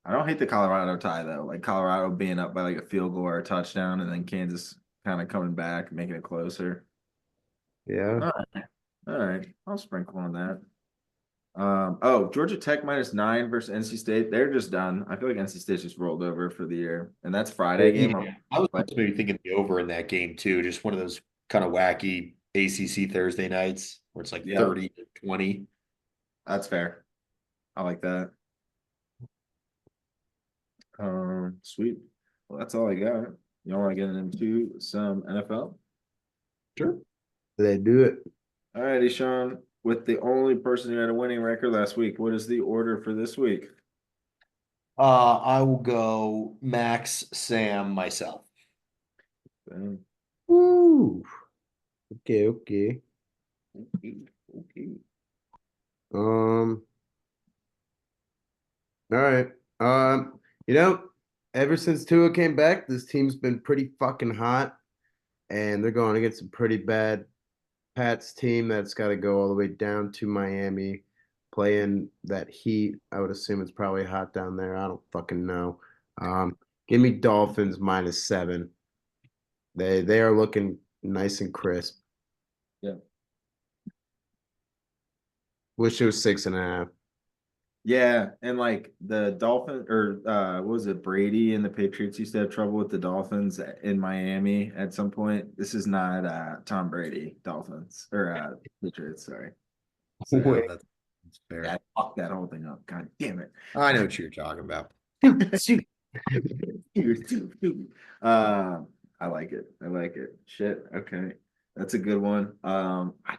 [SPEAKER 1] I don't hate the Colorado tie though. Like Colorado being up by like a field goal or a touchdown, and then Kansas kind of coming back, making it closer.
[SPEAKER 2] Yeah.
[SPEAKER 1] All right, all right. I'll sprinkle on that. Georgia Tech -9 versus NC State. They're just done. I feel like NC State just rolled over for the year, and that's Friday game.
[SPEAKER 3] Yeah, I was
[SPEAKER 1] Like,
[SPEAKER 3] maybe thinking the over in that game too. Just one of those kind of wacky ACC Thursday nights where it's like
[SPEAKER 1] yeah,
[SPEAKER 3] 30-20.
[SPEAKER 1] that's fair. I like that. Sweet. Well, that's all I got. You want to get into some NFL?
[SPEAKER 3] Sure.
[SPEAKER 2] They do it.
[SPEAKER 1] All righty, Sean. With the only person who had a winning record last week, what is the order for this week?
[SPEAKER 3] I will go Max, Sam, myself.
[SPEAKER 1] Bam.
[SPEAKER 2] Woo. Okay, okay.
[SPEAKER 1] Okay.
[SPEAKER 2] Um, all right. You know, ever since Tua came back, this team's been pretty fucking hot, and they're going against a pretty bad Pats team that's got to go all the way down to Miami, playing that heat. I would assume it's probably hot down there. I don't fucking know. Give me Dolphins -7. They are looking nice and crisp.
[SPEAKER 1] Yeah.
[SPEAKER 2] Wish it was 6.5.
[SPEAKER 1] Yeah, and like the Dolphin or what was it, Brady and the Patriots used to have trouble with the Dolphins in Miami at some point. This is not Tom Brady Dolphins or Patriots, sorry. So
[SPEAKER 3] Yeah,
[SPEAKER 2] Wait.
[SPEAKER 3] that's fair.
[SPEAKER 1] yeah, I fucked that whole thing up. God damn it.
[SPEAKER 3] I know what you're talking about.
[SPEAKER 1] You're too stupid. I like it. I like it. Shit. Okay. That's a good one.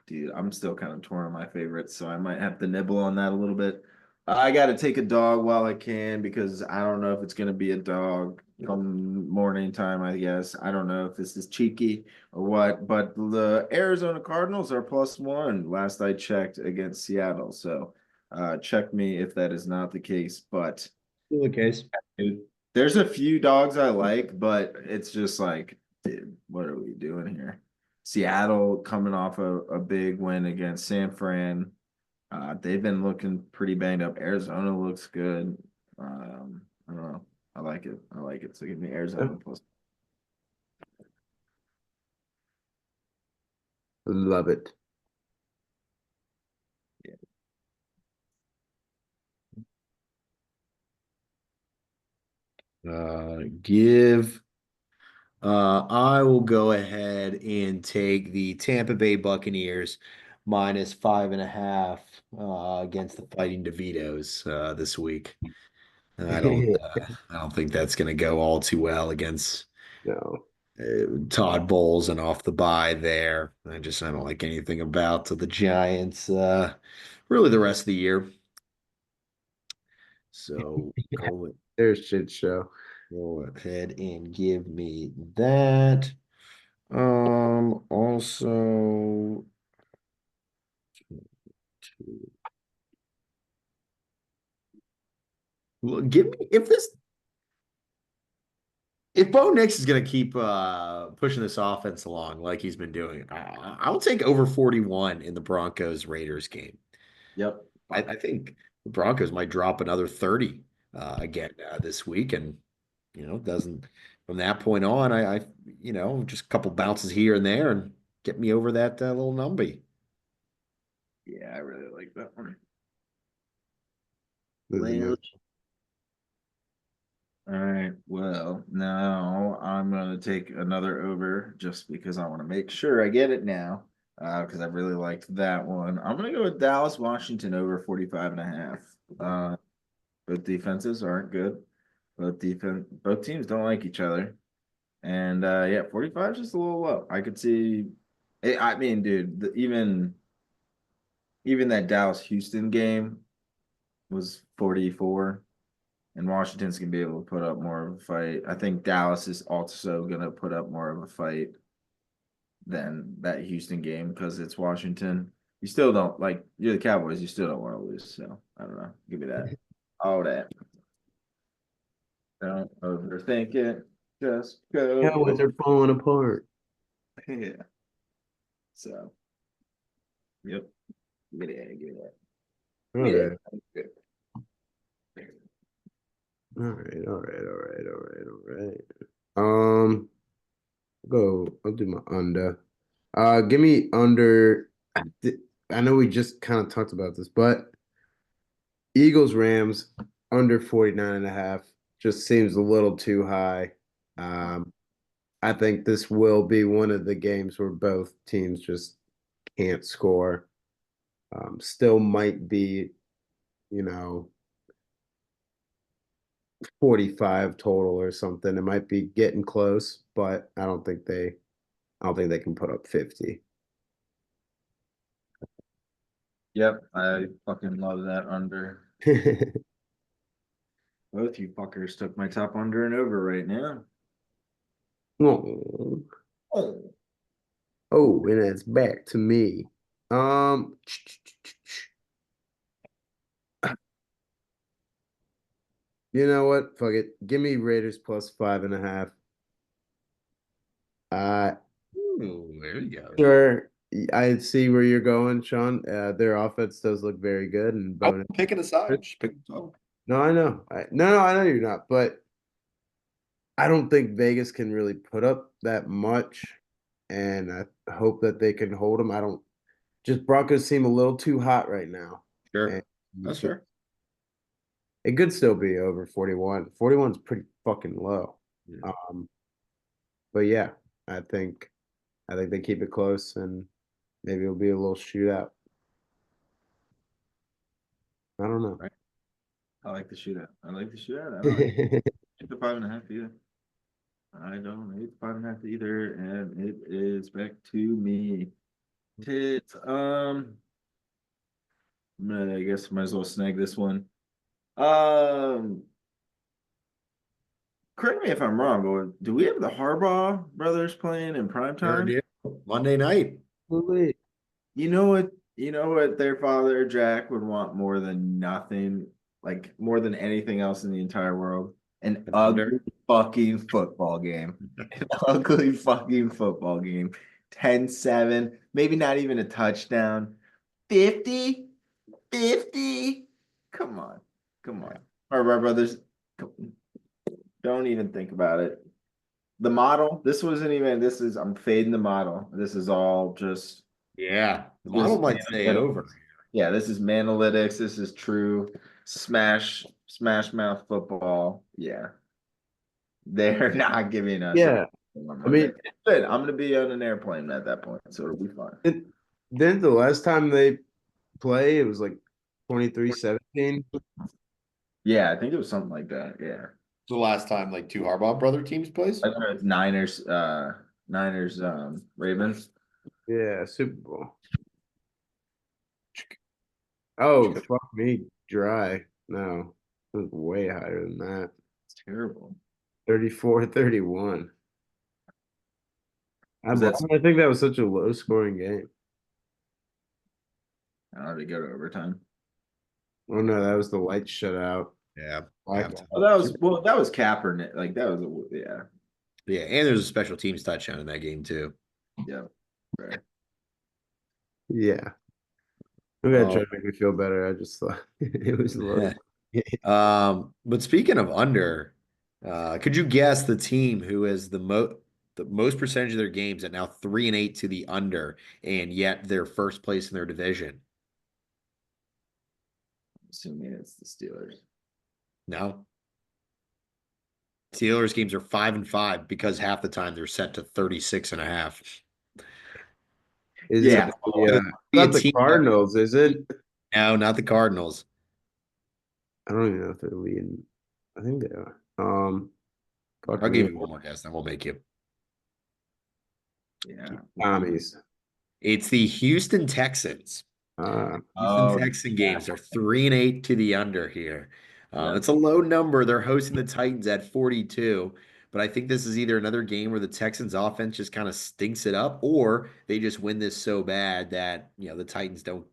[SPEAKER 1] Dude, I'm still kind of torn on my favorites, so I might have to nibble on that a little bit. I got to take a dog while I can because I don't know if it's going to be a dog come morning time, I guess. I don't know if this is cheeky or what, but the Arizona Cardinals are +1 last I checked against Seattle. So check me if that is not the case, but
[SPEAKER 3] Still the case.
[SPEAKER 1] dude, there's a few dogs I like, but it's just like, dude, what are we doing here? Seattle coming off a big win against San Fran. They've been looking pretty banged up. Arizona looks good. I don't know. I like it. I like it. So give me Arizona plus.
[SPEAKER 2] Love it.
[SPEAKER 3] I will go ahead and take the Tampa Bay Buccaneers -5.5 against the Fighting DeVitos this week. I don't think that's going to go all too well against
[SPEAKER 2] No.
[SPEAKER 3] Todd Bowles and off the bye there. I don't like anything about the Giants really the rest of the year. So
[SPEAKER 2] There's shit show.
[SPEAKER 3] go ahead and give me that. Also, give me if Bo Nix is going to keep pushing this offense along like he's been doing, I'll take over 41 in the Broncos Raiders game.
[SPEAKER 1] Yep.
[SPEAKER 3] I think the Broncos might drop another 30 again this week, and doesn't from that point on. Just a couple bounces here and there and get me over that little numby.
[SPEAKER 1] Yeah, I really like that one.
[SPEAKER 2] This is a
[SPEAKER 1] Well,
[SPEAKER 2] good-
[SPEAKER 1] all right. Well, now I'm gonna take another over just because I want to make sure I get it now. Because I really liked that one. I'm gonna go with Dallas, Washington over 45.5. Both defenses aren't good. Both teams don't like each other. And yeah, 45 is just a little low. I could see I mean, dude, even that Dallas Houston game was 44. And Washington's gonna be able to put up more of a fight. I think Dallas is also gonna put up more of a fight than that Houston game because it's Washington. You still don't like you're the Cowboys, you still don't want to lose. So I don't know. Give me that. All that. Don't overthink it. Just
[SPEAKER 2] Cowboys
[SPEAKER 1] go.
[SPEAKER 2] are falling apart.
[SPEAKER 1] Yeah. So yep. Give me that. Give me that. Give me
[SPEAKER 2] Okay.
[SPEAKER 1] that.
[SPEAKER 2] All All right. I'll do my under. Give me under. I know we just kind of talked about this, but Eagles Rams under 49.5 just seems a little too high. Um, I think this will be one of the games where both teams just can't score. Still might be, you know, 45 total or something. It might be getting close, but I don't think they can put up 50.
[SPEAKER 1] Yep, I fucking love that under. Both you fuckers took my top under and over right now.
[SPEAKER 2] Oh,
[SPEAKER 1] Oh,
[SPEAKER 2] and it's back to me. Um, you know what? Fuck it. Give me Raiders plus 5.5.
[SPEAKER 3] Ooh, there you go.
[SPEAKER 2] Sure. I see where you're going, Sean. Their offense does look very good and
[SPEAKER 3] I'm
[SPEAKER 2] bonus.
[SPEAKER 3] picking a side. Just pick. Oh,
[SPEAKER 2] No, I know. No, I know you're not, but I don't think Vegas can really put up that much, and I hope that they can hold them. I don't. Just Broncos seem a little too hot right now, and
[SPEAKER 3] sure. That's fair.
[SPEAKER 2] it could still be over 41. 41 is pretty fucking low.
[SPEAKER 3] Yeah.
[SPEAKER 2] But yeah, I think I think they keep it close, and maybe it'll be a little shootout. I don't know.
[SPEAKER 1] right. I like the shootout. I like the shootout. I don't hate the 5.5 either. I don't hate the 5.5 either, and it is back to me. Tits. I guess might as well snag this one. Um, correct me if I'm wrong, but do we have the Harbaugh brothers playing in prime
[SPEAKER 3] Sure
[SPEAKER 1] time?
[SPEAKER 3] do. Monday night.
[SPEAKER 2] Absolutely.
[SPEAKER 1] You know what? You know what their father Jack would want more than nothing, like more than anything else in the entire world. An
[SPEAKER 3] An
[SPEAKER 1] ugly
[SPEAKER 3] under.
[SPEAKER 1] fucking football game. An ugly fucking football game. 10-7, maybe not even a touchdown. 50? 50? Come on. Come on. Our brothers, don't even think about it. The model, this wasn't even, this is, I'm fading the model. This is all just
[SPEAKER 3] Yeah, the
[SPEAKER 1] This
[SPEAKER 3] model might stay over.
[SPEAKER 1] yeah, this is Manalytics. This is true smash mouth football. Yeah, they're not giving us a
[SPEAKER 2] Yeah.
[SPEAKER 1] on
[SPEAKER 2] I mean,
[SPEAKER 1] Monday. Good. I'm gonna be on an airplane at that point, so it'll be fun.
[SPEAKER 2] then the last time they play, it was like 23-17.
[SPEAKER 1] Yeah, I think it was something like that. Yeah,
[SPEAKER 3] The last time like two Harbaugh brother teams plays.
[SPEAKER 1] I know it's Niners, Ravens.
[SPEAKER 2] Yeah, Super Bowl. Oh, fuck me, dry. No, it was way higher than that.
[SPEAKER 1] It's terrible.
[SPEAKER 2] 34-31.
[SPEAKER 1] Was that?
[SPEAKER 2] I think that was such a low scoring game.
[SPEAKER 1] I don't know. They go to overtime.
[SPEAKER 2] Oh no, that was the lights shut out.
[SPEAKER 3] Yeah.
[SPEAKER 2] Blackout.
[SPEAKER 1] Oh, that was Kaepernick. Like that was yeah,
[SPEAKER 3] Yeah, and there's a special teams touchdown in that game too.
[SPEAKER 1] yeah. Fair.
[SPEAKER 2] Yeah. I'm gonna try
[SPEAKER 3] Oh,
[SPEAKER 2] to make me feel better. I just thought it was low.
[SPEAKER 3] but speaking of under, could you guess the team who has the most percentage of their games at now 3-8 to the under, and yet they're first place in their division?
[SPEAKER 1] Assuming it's the Steelers.
[SPEAKER 3] No. Steelers games are 5-5 because half the time they're set to 36.5.
[SPEAKER 2] Is
[SPEAKER 1] Yeah.
[SPEAKER 2] it the,
[SPEAKER 3] Be a
[SPEAKER 2] not the
[SPEAKER 3] team that-
[SPEAKER 2] Cardinals, is it?
[SPEAKER 3] No, not the Cardinals.
[SPEAKER 2] I don't even know if they're leading. I think they are. Fuck
[SPEAKER 3] I'll give
[SPEAKER 2] me.
[SPEAKER 3] you one more guess, then we'll make you.
[SPEAKER 1] Yeah.
[SPEAKER 2] Commies.
[SPEAKER 3] It's the Houston Texans.
[SPEAKER 2] Uh,
[SPEAKER 3] Houston
[SPEAKER 1] Oh,
[SPEAKER 3] Texan games are 3-8 to the under here.
[SPEAKER 1] yeah.
[SPEAKER 3] It's a low number. They're hosting the Titans at 42, but I think this is either another game where the Texans offense just kind of stinks it up, or they just win this so bad that the Titans don't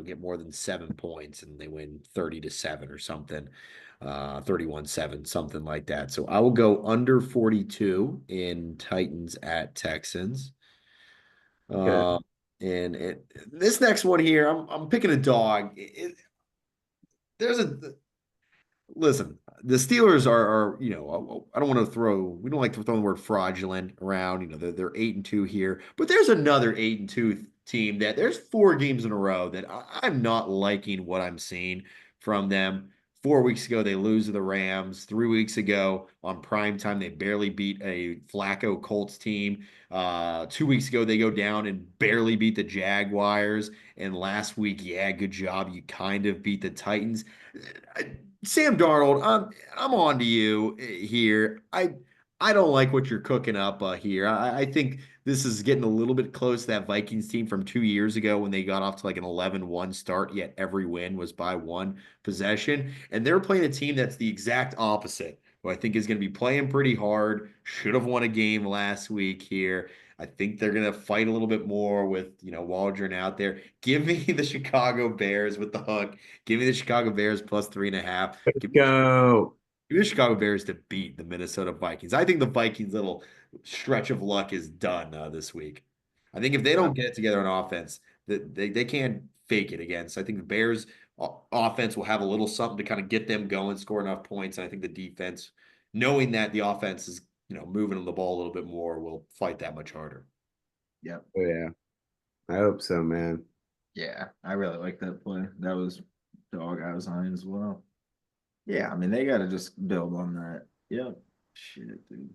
[SPEAKER 3] get more than 7 points and they win 30-7 or something, 31-7, something like that. So I will go under 42 in Titans at Texans.
[SPEAKER 2] okay.
[SPEAKER 3] And this next one here, I'm picking a dog. There's a listen. the Steelers are, I don't want to we don't like to throw the word fraudulent around. They're 8-2 here, but there's another 8-2 team that there's 4 games in a row that I'm not liking what I'm seeing from them. 4 weeks ago, they lose to the Rams. 3 weeks ago, on prime time, they barely beat a Flacco Colts team. 2 weeks ago, they go down and barely beat the Jaguars. And last week, yeah, good job. You kind of beat the Titans. Sam Darnold, I'm on to you here. I don't like what you're cooking up here. I think this is getting a little bit close to that Vikings team from 2 years ago when they got off to like an 11-1 start, yet every win was by one possession. And they're playing a team that's the exact opposite, who I think is going to be playing pretty hard, should have won a game last week here. I think they're going to fight a little bit more with, Waldron out there. Give me the Chicago Bears with the hook. Give me the Chicago Bears plus 3.5.
[SPEAKER 2] Let's go.
[SPEAKER 3] Give me the Chicago Bears to beat the Minnesota Vikings. I think the Vikings' little stretch of luck is done this week. I think if they don't get it together on offense, they can't fake it again. So I think the Bears offense will have a little something to kind of get them going, score enough points. And I think the defense, knowing that the offense is moving on the ball a little bit more, will fight that much harder.
[SPEAKER 1] Yep.
[SPEAKER 2] Oh, yeah. I hope so, man.
[SPEAKER 1] Yeah, I really like that play. That was dog I was on as well. Yeah, I mean they got to just build on that. Yep. Shit, dude.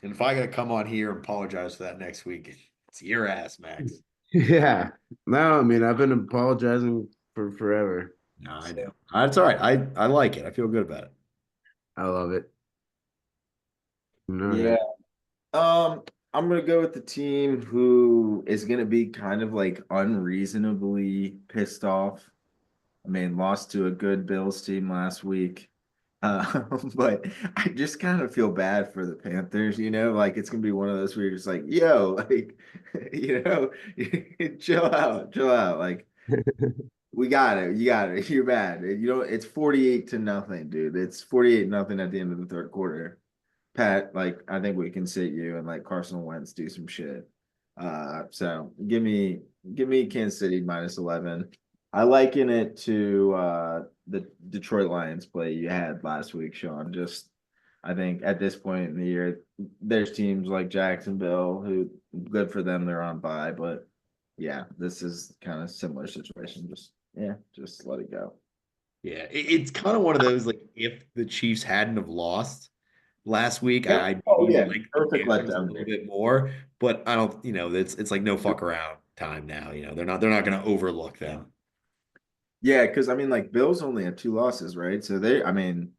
[SPEAKER 3] And if I got to come on here and apologize for that next week, it's your ass, Max.
[SPEAKER 2] Yeah. No, I mean, I've been apologizing for forever.
[SPEAKER 3] No, I know. That's all right. I like it. I feel good about it.
[SPEAKER 2] I love it. No,
[SPEAKER 1] Yeah. I'm gonna go with the team who is gonna be kind of like unreasonably pissed off. I mean, lost to a good Bills team last week. But I just kind of feel bad for the Panthers, like it's gonna be one of those where you're just like, yo, like, chill out. Like, we got it, you got it, you're bad. It's 48-0, dude. It's 48-0 at the end of the third quarter. Pat, like, I think we can sit you and like Carson Wentz do some shit. So give me Kansas City minus 11. I liken it to the Detroit Lions play you had last week, Sean. Just I think at this point in the year, there's teams like Jacksonville who good for them, they're on bye, but yeah, this is kind of similar situation. Just let it go.
[SPEAKER 3] Yeah, it's kind of one of those like if the Chiefs hadn't have lost last week,
[SPEAKER 1] Yep.
[SPEAKER 3] I
[SPEAKER 1] Oh
[SPEAKER 3] maybe
[SPEAKER 1] yeah,
[SPEAKER 3] like the
[SPEAKER 1] perfect
[SPEAKER 3] Panthers a
[SPEAKER 1] letdown
[SPEAKER 3] little
[SPEAKER 1] game.
[SPEAKER 3] bit more, but I don't, it's like no fuck around time now. They're not going to overlook them.
[SPEAKER 1] Yeah, because I mean, like Bills only have 2 losses, right? So I mean,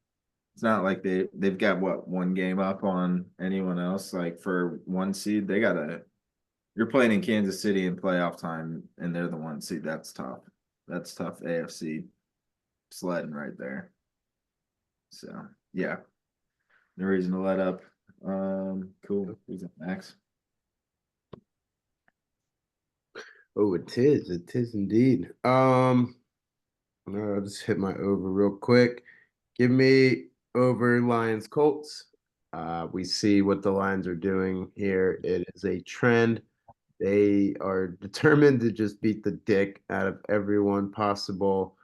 [SPEAKER 1] it's not like they've got what 1 game up on anyone else. Like for 1 seed, you're playing in Kansas City in playoff time, and they're the 1 seed. That's tough. That's tough AFC sledding right there. So yeah, no reason to let up. Cool. Who's up next?
[SPEAKER 2] Oh, it is. It is indeed. I'll just hit my over real quick. Give me over Lions Colts. We see what the Lions are doing here. It is a trend. They are determined to just beat the dick out of everyone possible.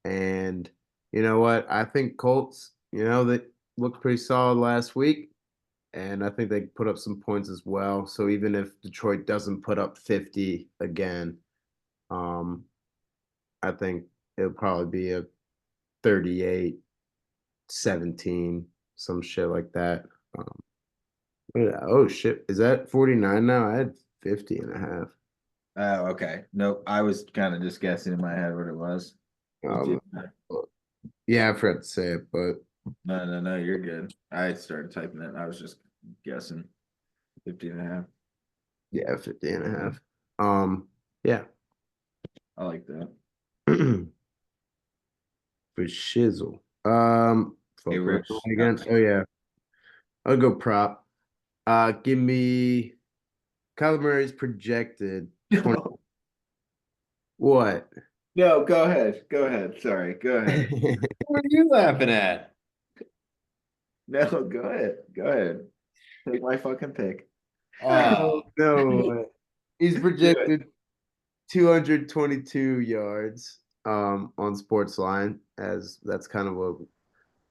[SPEAKER 2] And you know what? I think Colts, they looked pretty solid last week. And I think they put up some points as well. So even if Detroit doesn't put up 50 again, um, I think it'll probably be a 38-17, some shit like that. Oh shit. Is that 49 now? I had 50.5.
[SPEAKER 1] Oh, okay. Nope. I was kind of just guessing in my head what it was.
[SPEAKER 2] Um, yeah, I forgot to say it, but
[SPEAKER 1] No, you're good. I started typing it. I was just guessing 50.5.
[SPEAKER 2] yeah, 50.5. Yeah.
[SPEAKER 1] I like that.
[SPEAKER 2] For shizzle.
[SPEAKER 1] Hey,
[SPEAKER 2] Fuck, what am
[SPEAKER 1] Rich.
[SPEAKER 2] I against? Oh yeah. I'll go prop. Give me Kyler Murray's projected 20.
[SPEAKER 1] No,
[SPEAKER 2] What?
[SPEAKER 1] no, go ahead. Go ahead. Sorry. Go ahead.
[SPEAKER 3] What are you laughing at?
[SPEAKER 1] No, go ahead. Go ahead. Take my fucking pick.
[SPEAKER 3] Oh,
[SPEAKER 2] No. He's
[SPEAKER 1] Do it.
[SPEAKER 2] projected 222 yards on sports line, as that's kind of what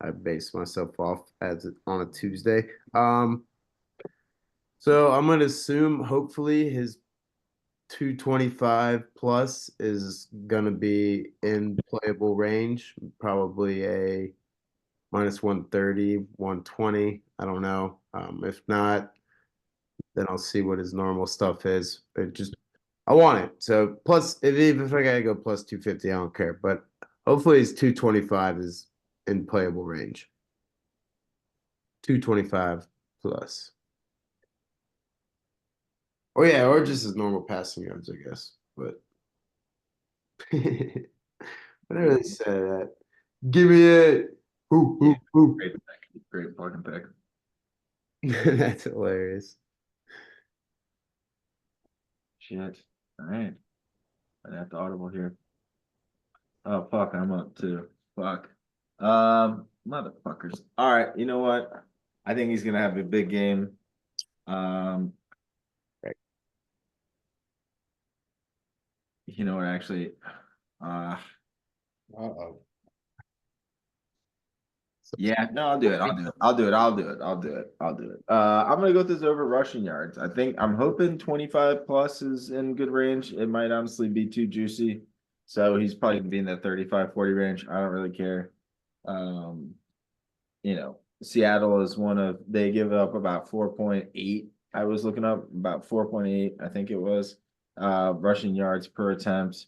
[SPEAKER 2] I base myself off as on a Tuesday. So I'm gonna assume hopefully his 225 plus is gonna be in playable range, probably a minus 130, 120. I don't know. If not, then I'll see what his normal stuff is. I want it. So plus, even if I gotta go plus 250, I don't care. But hopefully his 225 is in playable range. 225 plus. Oh yeah, or just his normal passing yards, I guess. But whenever they say that, give me it.
[SPEAKER 1] Great pick. Great fucking pick.
[SPEAKER 2] That's hilarious.
[SPEAKER 1] Shit. All right. I have to audible here. Oh fuck, I'm up too. Fuck. Motherfuckers. All right, you know what? I think he's gonna have a big game. Um,
[SPEAKER 2] Right.
[SPEAKER 1] you know what? Actually, uh,
[SPEAKER 3] Uh-oh.
[SPEAKER 1] yeah, no, I'll do it. I'll do it. I'll do it. I'll do it. I'll do it. I'll do it. I'm gonna go with this over rushing yards. I'm hoping 25 plus is in good range. It might honestly be too juicy. So he's probably gonna be in that 35, 40 range. I don't really care. Um, Seattle is they give up about 4.8. I was looking up about 4.8, I think it was, rushing yards per attempt.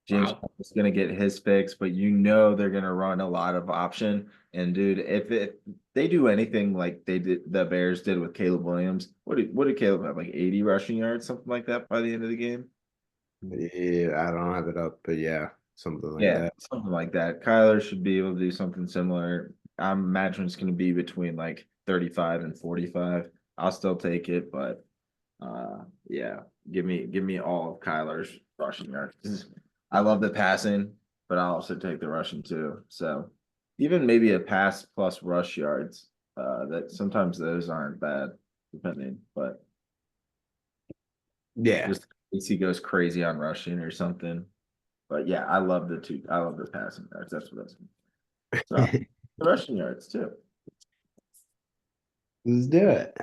[SPEAKER 1] James
[SPEAKER 3] Wow.
[SPEAKER 1] is going to get his fix, but they're going to run a lot of option. And dude, if they do anything like the Bears did with Caleb Williams, what did Caleb have, like 80 rushing yards, something like that by the end of the game?
[SPEAKER 2] Yeah, I don't have it up, but yeah, something like
[SPEAKER 1] Yeah,
[SPEAKER 2] that.
[SPEAKER 1] something like that. Kyler should be able to do something similar. I'm imagining it's going to be between like 35 and 45. I'll still take it, but yeah, give me all of Kyler's rushing yards. I love the passing, but I'll also take the rushing too. So even maybe a pass plus rush yards. That sometimes those aren't bad, depending, but
[SPEAKER 2] Yeah.
[SPEAKER 1] just in case he goes crazy on rushing or something. But yeah, I love the two. I love the passing yards. That's what that's. So the rushing yards too.
[SPEAKER 2] Let's do it.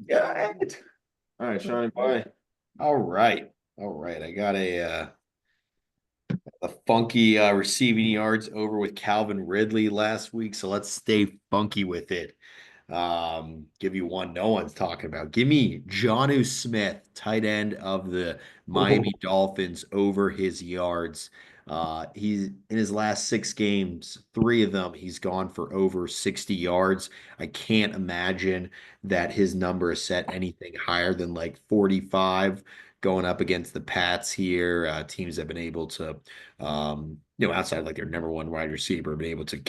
[SPEAKER 1] Yeah. All right, Shawnee boy.
[SPEAKER 3] All right. All right. I got a funky receiving yards over with Calvin Ridley last week, so let's stay funky with it. Give you one no one's talking about. Give me Jonnu Smith, tight end of the Miami Dolphins, over his yards. He's in his last 6 games, 3 of them, he's gone for over 60 yards. I can't imagine that his number is set anything higher than like 45 going up against the Pats here. Teams have been able to, outside like their number one wide receiver, been able to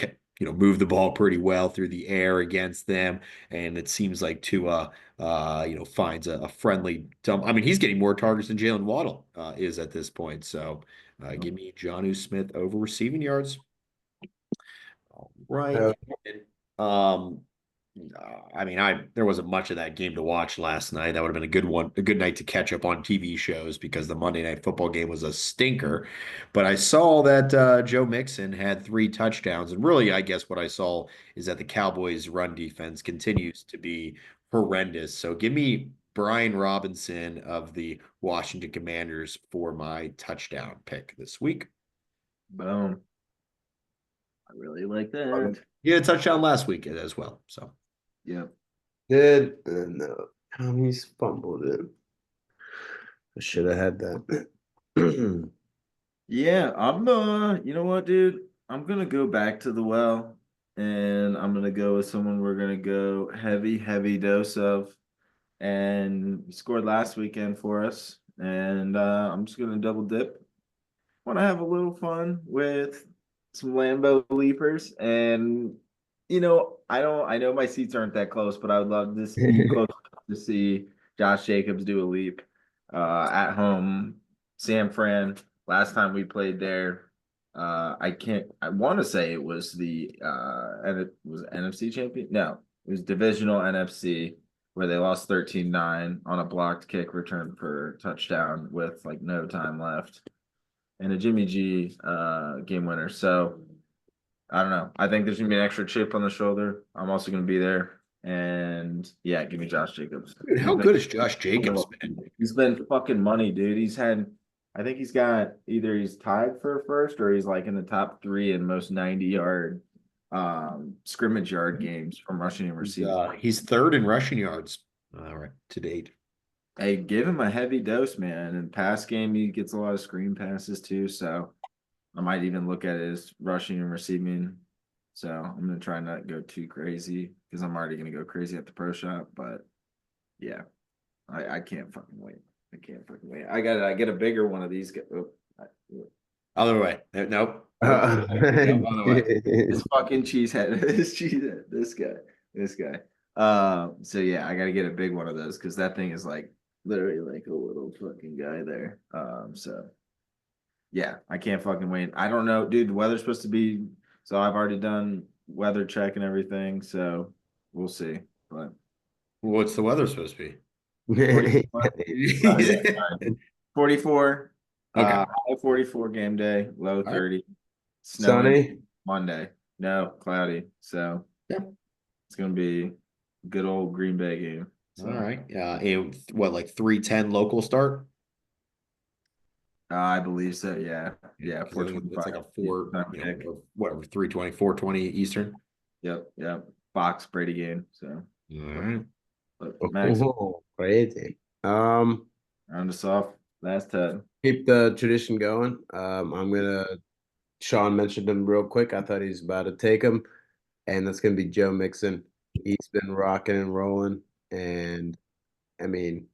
[SPEAKER 3] move the ball pretty well through the air against them. And it seems like Tua, finds a friendly dump. I mean, he's getting more targets than Jalen Waddle is at this point. So give me Jonnu Smith over receiving yards. All right. Um, there wasn't much of that game to watch last night. That would have been a good one, a good night to catch up on TV shows because the Monday Night Football game was a stinker. But I saw that Joe Mixon had 3 touchdowns, and really, I guess what I saw is that the Cowboys' run defense continues to be horrendous. So give me Brian Robinson of the Washington Commanders for my touchdown pick this week.
[SPEAKER 1] Boom. I really like that.
[SPEAKER 3] He had a touchdown last week as well. So
[SPEAKER 1] Yeah.
[SPEAKER 2] Did and Tommy's fumbled it. I should have had that.
[SPEAKER 1] Yeah, you know what, dude? I'm gonna go back to the well and I'm gonna go with someone we're gonna go heavy, heavy dose of. And he scored last weekend for us. And I'm just gonna double dip. Want to have a little fun with some Lambo leapers. And I know my seats aren't that close, but I would love to be close to see Josh Jacobs do a leap at home. San Fran, last time we played there, I want to say it was and it was NFC champion. No, it was divisional NFC where they lost 13-9 on a blocked kick return for touchdown with like no time left and a Jimmy G game winner. So I don't know. I think there's gonna be an extra chip on the shoulder. I'm also gonna be there. And yeah, give me Josh Jacobs.
[SPEAKER 3] Dude, how good has Josh Jacobs been?
[SPEAKER 1] He's been fucking money, dude. I think he's got either he's tied for first or he's like in the top 3 in most 90-yard scrimmage yard games from rushing and receiving.
[SPEAKER 3] He's third in rushing yards, right, to date.
[SPEAKER 1] Hey, give him a heavy dose, man. And pass game, he gets a lot of screen passes too. So I might even look at it as rushing and receiving. So I'm gonna try not to go too crazy because I'm already gonna go crazy at the pro shop. But yeah, I can't fucking wait. I can't fucking wait. I get a bigger one of these.
[SPEAKER 3] Other way. Nope. Nope.
[SPEAKER 1] Other way. This fucking cheesehead. This cheesehead. This guy. So yeah, I gotta get a big one of those because that thing is like literally like a little fucking guy there. So yeah, I can't fucking wait. I don't know, dude. The weather's supposed to be so I've already done weather check and everything, so we'll see. But
[SPEAKER 3] What's the weather supposed to be?
[SPEAKER 1] 44,
[SPEAKER 3] Okay.
[SPEAKER 1] 44 high 44 game day, low
[SPEAKER 3] right.
[SPEAKER 1] 30. Snowing
[SPEAKER 2] Sunny.
[SPEAKER 1] Monday. No, cloudy. So
[SPEAKER 3] Yeah.
[SPEAKER 1] it's gonna be a good old Green Bay game. So,
[SPEAKER 3] All right. And what, like 3:10 local start?
[SPEAKER 1] I believe so. Yeah. Yeah.
[SPEAKER 3] 'Cause it's like a 4,
[SPEAKER 1] pick.
[SPEAKER 3] or whatever, 3:20, 4:20 Eastern.
[SPEAKER 1] Yep. Yep. Fox Brady game. So,
[SPEAKER 3] All right.
[SPEAKER 1] but Max,
[SPEAKER 2] Oh, crazy.
[SPEAKER 1] round us off. Last 10.
[SPEAKER 2] Keep the tradition going. Sean mentioned him real quick. I thought he was about to take him, and that's gonna be Joe Mixon. He's been rocking and rolling, and I mean,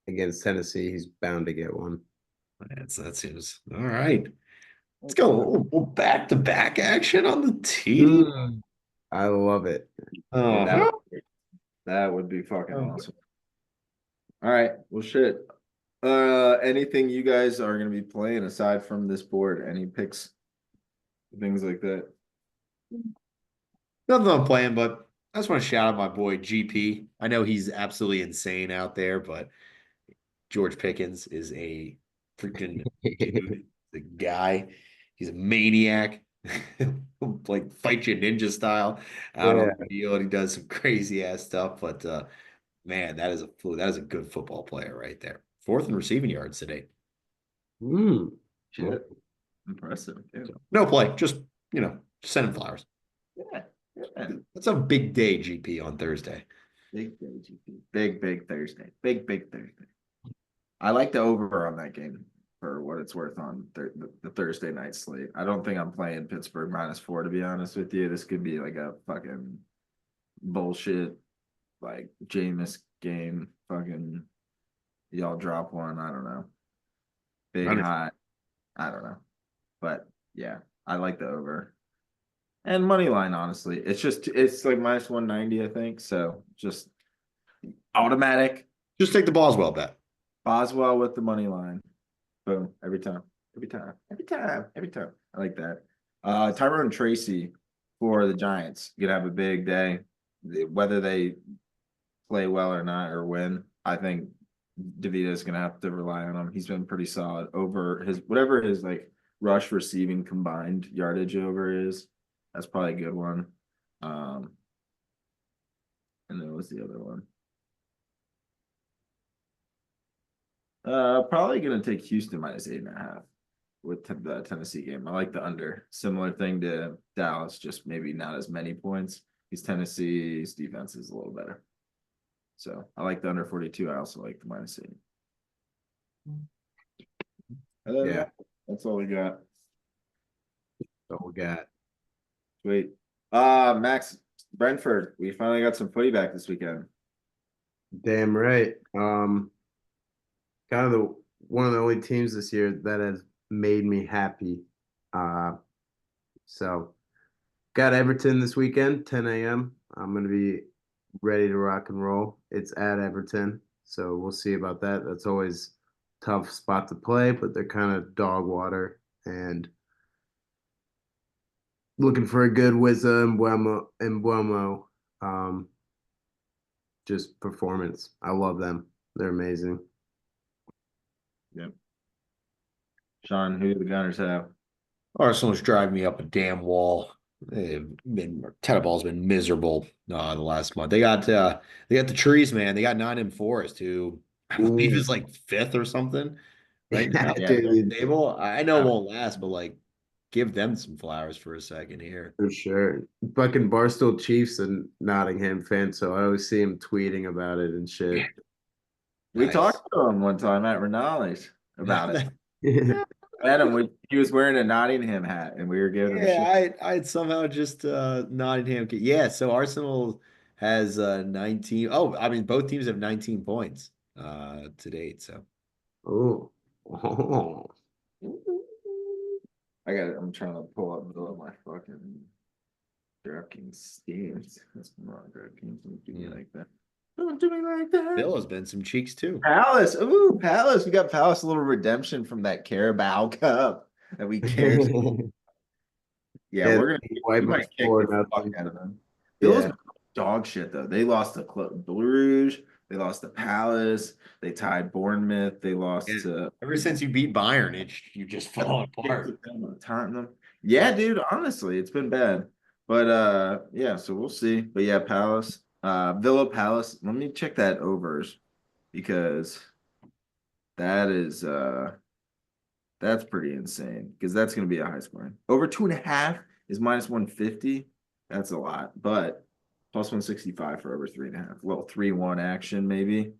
[SPEAKER 2] against Tennessee, he's bound to get one.
[SPEAKER 3] That seems all right. Let's go. Back-to-back action on the team.
[SPEAKER 2] I love it.
[SPEAKER 3] Uh-huh.
[SPEAKER 1] That would be fucking
[SPEAKER 3] Oh.
[SPEAKER 1] awesome. All right. Well, shit. Anything you guys are gonna be playing aside from this board? Any picks, things like that?
[SPEAKER 3] Nothing I'm playing, but I just want to shout out my boy GP. I know he's absolutely insane out there, but George Pickens is a freaking dude, the guy. He's a maniac. Like fight you ninja style out on the field. He does some crazy ass stuff, but man, that is a good football player right there. 4th in receiving yards today.
[SPEAKER 1] Shit. Impressive. Yeah.
[SPEAKER 3] So, no play, just send him flowers.
[SPEAKER 1] Yeah. Yeah.
[SPEAKER 3] That's a big day, GP, on Thursday.
[SPEAKER 1] Big day, GP. Big Thursday. Big Thursday. I like the over on that game for what it's worth on the Thursday night slate. I don't think I'm playing Pittsburgh -4, to be honest with you. This could be like a fucking bullshit, like Jameis game. Fucking y'all drop one. I don't know. Big hot. I don't know. But yeah, I like the over. And money line, honestly. It's like -190, I think. So just automatic.
[SPEAKER 3] Just take the Boswell bet.
[SPEAKER 1] Boswell with the money line. Boom. Every time. I like that. Tyrone Tracy for the Giants. Gonna have a big day. Whether they play well or not or win, I think DeVito's gonna have to rely on him. He's been pretty solid over his whatever his like rush receiving combined yardage over is. That's probably a good one. And then what's the other one? Probably gonna take Houston -8.5 with the Tennessee game. I like the under. Similar thing to Dallas, just maybe not as many points. Because Tennessee's defense is a little better. So I like the under 42. I also like the -8.
[SPEAKER 2] Yeah.
[SPEAKER 1] That's all we got.
[SPEAKER 2] That's all we got.
[SPEAKER 1] Sweet. Max, Brentford. We finally got some footy back this weekend.
[SPEAKER 2] Damn right. Kind of one of the only teams this year that has made me happy. So got Everton this weekend, 10 a.m. I'm gonna be ready to rock and roll. It's at Everton, so we'll see about that. That's always a tough spot to play, but they're kind of dog water and looking for a good Wizza and Buemo. Just performance. I love them. They're amazing.
[SPEAKER 1] Yep. Sean, who do the Gunners have?
[SPEAKER 3] Arsenal's driving me up a damn wall. Tennis been miserable the last month. They got the trees, man. They got Nottingham Forest, who I believe
[SPEAKER 2] Ooh.
[SPEAKER 3] is like fifth or something right
[SPEAKER 2] Yeah,
[SPEAKER 3] now.
[SPEAKER 1] Yeah.
[SPEAKER 2] dude,
[SPEAKER 3] Table. I know it won't last, but like give them some flowers for a second here.
[SPEAKER 2] for sure. Fucking Barstool Chiefs and Nottingham fan, so I always see him tweeting about it and
[SPEAKER 3] Yeah,
[SPEAKER 2] shit.
[SPEAKER 1] We
[SPEAKER 3] nice.
[SPEAKER 1] talked to him one time at Renali's about it. Yeah. Adam, he was wearing a Nottingham hat, and we were giving him shit.
[SPEAKER 3] Yeah, I'd somehow just Nottingham. Yeah, so Arsenal has 19. Oh, I mean both teams have 19 points to date. So
[SPEAKER 2] Oh. Oh.
[SPEAKER 1] I'm trying to pull up middle of my fucking DraftKings teams. That's wrong, DraftKings. Don't do me
[SPEAKER 3] Yeah.
[SPEAKER 1] like that. Don't do me like that.
[SPEAKER 3] Bill has been some cheeks too.
[SPEAKER 1] Palace. Ooh, Palace. We got Palace a little redemption from that Carabao Cup that we cared. Yeah,
[SPEAKER 2] Yeah,
[SPEAKER 1] we
[SPEAKER 2] wipe
[SPEAKER 1] might
[SPEAKER 2] us
[SPEAKER 1] kick
[SPEAKER 2] for
[SPEAKER 1] the fuck
[SPEAKER 2] nothing.
[SPEAKER 1] out of them. Vill's
[SPEAKER 2] Yeah.
[SPEAKER 1] dog shit though. They lost to Club Bruges. They lost to Palace. They tied Bournemouth. They
[SPEAKER 3] Yeah.
[SPEAKER 1] lost to
[SPEAKER 3] Ever since you beat Bayern, you just fall apart.
[SPEAKER 1] Tottenham. Yeah, dude. Honestly, it's been bad. But yeah. So we'll see. But yeah, Palace. Villa Palace. Let me check that overs because that is that's pretty insane because that's going to be a high scoring. Over 2.5 is minus 150. That's a lot, but plus 165 for over 3.5. Well, 3-1 action maybe.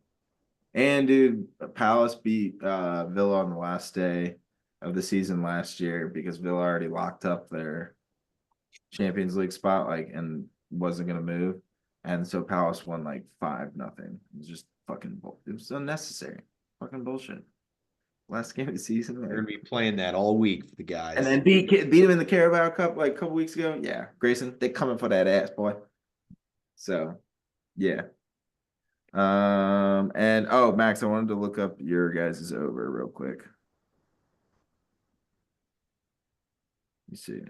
[SPEAKER 1] And dude, Palace beat Villa on the last day of the season last year because Villa already locked up their Champions League spot, like, and wasn't gonna move. And so Palace won like 5-0. It was just it was unnecessary. Fucking bullshit. Last game of the season,
[SPEAKER 3] We're
[SPEAKER 1] like,
[SPEAKER 3] gonna be playing that all week for the
[SPEAKER 1] and
[SPEAKER 3] guys.
[SPEAKER 1] then beat him in the Carabao Cup like a couple weeks ago. Yeah, Grayson, they coming for that ass, boy. So yeah. And oh, Max, I wanted to look up your guys' over real quick. You see,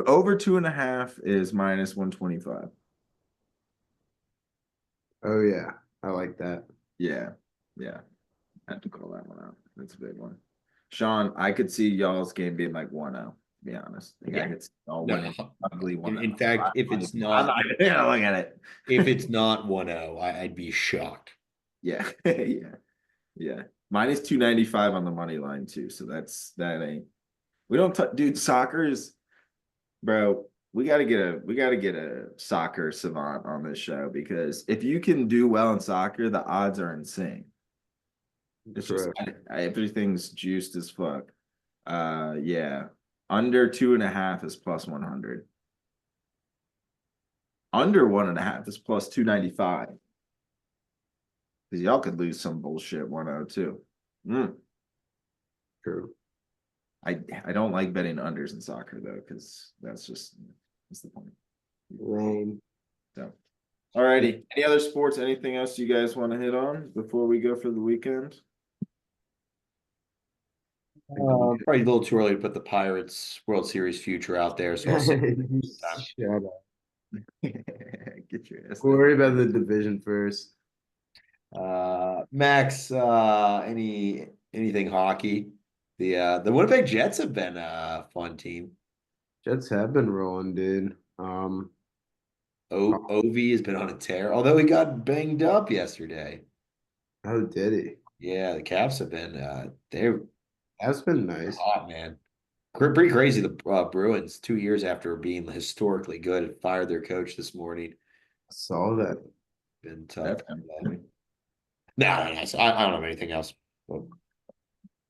[SPEAKER 1] over 2.5 is minus 125.
[SPEAKER 2] Oh yeah. I like that.
[SPEAKER 1] Yeah, yeah. I have to call that one out. That's a big one. Sean, I could see y'all's game being like 1-0, to be honest. Like I
[SPEAKER 3] Yeah.
[SPEAKER 1] could see y'all
[SPEAKER 3] No.
[SPEAKER 1] winning ugly 1-0.
[SPEAKER 3] In fact, if it's
[SPEAKER 1] I'm
[SPEAKER 3] not
[SPEAKER 1] not even gonna look at it.
[SPEAKER 3] if it's not 1-0, I'd be shocked.
[SPEAKER 1] Yeah, yeah, yeah. Minus 295 on the money line too. So that ain't we don't dude, soccer is bro. We gotta get a soccer savant on this show because if you can do well in soccer, the odds are insane. It's just
[SPEAKER 2] True.
[SPEAKER 1] everything's juiced as fuck. Yeah. Under 2.5 is plus 100. Under 1.5 is plus 295. Because y'all could lose some bullshit 102.
[SPEAKER 2] True.
[SPEAKER 1] I don't like betting unders in soccer though, because that's the point.
[SPEAKER 2] Lame.
[SPEAKER 1] So alrighty. Any other sports? Anything else you guys want to hit on before we go for the weekend?
[SPEAKER 3] Probably a little too early to put the Pirates World Series future out there. So I'll say
[SPEAKER 2] Shut up.
[SPEAKER 1] Get your ass.
[SPEAKER 2] Worry about the division first.
[SPEAKER 3] Max, anything hockey? The Winnipeg Jets have been a fun team.
[SPEAKER 2] Jets have been rolling, dude.
[SPEAKER 3] Ovi has been on a tear, although he got banged up yesterday.
[SPEAKER 2] Oh, did he?
[SPEAKER 3] Yeah, the Caps have been they're
[SPEAKER 2] That's been nice.
[SPEAKER 3] hot, man. Pretty crazy. The Bruins, 2 years after being historically good, fired their coach this morning.
[SPEAKER 2] I saw that.
[SPEAKER 3] Been tough.
[SPEAKER 1] Definitely.
[SPEAKER 3] No. I don't have anything else. Well,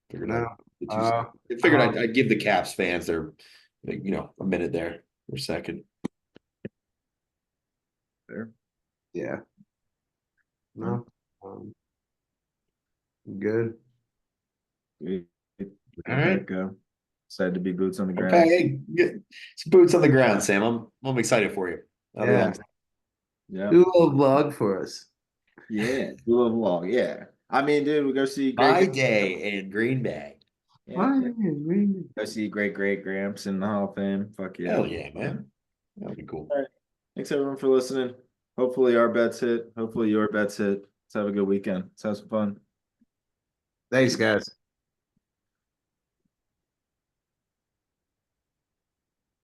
[SPEAKER 3] figured
[SPEAKER 2] No.
[SPEAKER 3] I figured I'd give the Caps fans their, a minute there for a second.
[SPEAKER 1] There.
[SPEAKER 2] Yeah. No. Good.
[SPEAKER 1] All
[SPEAKER 3] right.
[SPEAKER 1] Excited to be boots on the ground.
[SPEAKER 3] Okay, get some boots on the ground, Sam. I'm excited for you.
[SPEAKER 2] Yeah.
[SPEAKER 1] Yeah.
[SPEAKER 2] Do a little vlog for us.
[SPEAKER 1] Yeah. Do a vlog. Yeah. I mean, dude, we go see
[SPEAKER 3] My
[SPEAKER 1] great.
[SPEAKER 3] day in Green Bay.
[SPEAKER 1] Yeah. Go see great Gramps in the Hall of Fame. Fuck yeah.
[SPEAKER 3] Hell yeah, man. That would be cool.
[SPEAKER 1] All right. Thanks everyone for listening. Hopefully our bets hit. Hopefully your bets hit. Let's have a good weekend. Let's have some fun.
[SPEAKER 2] Thanks, guys.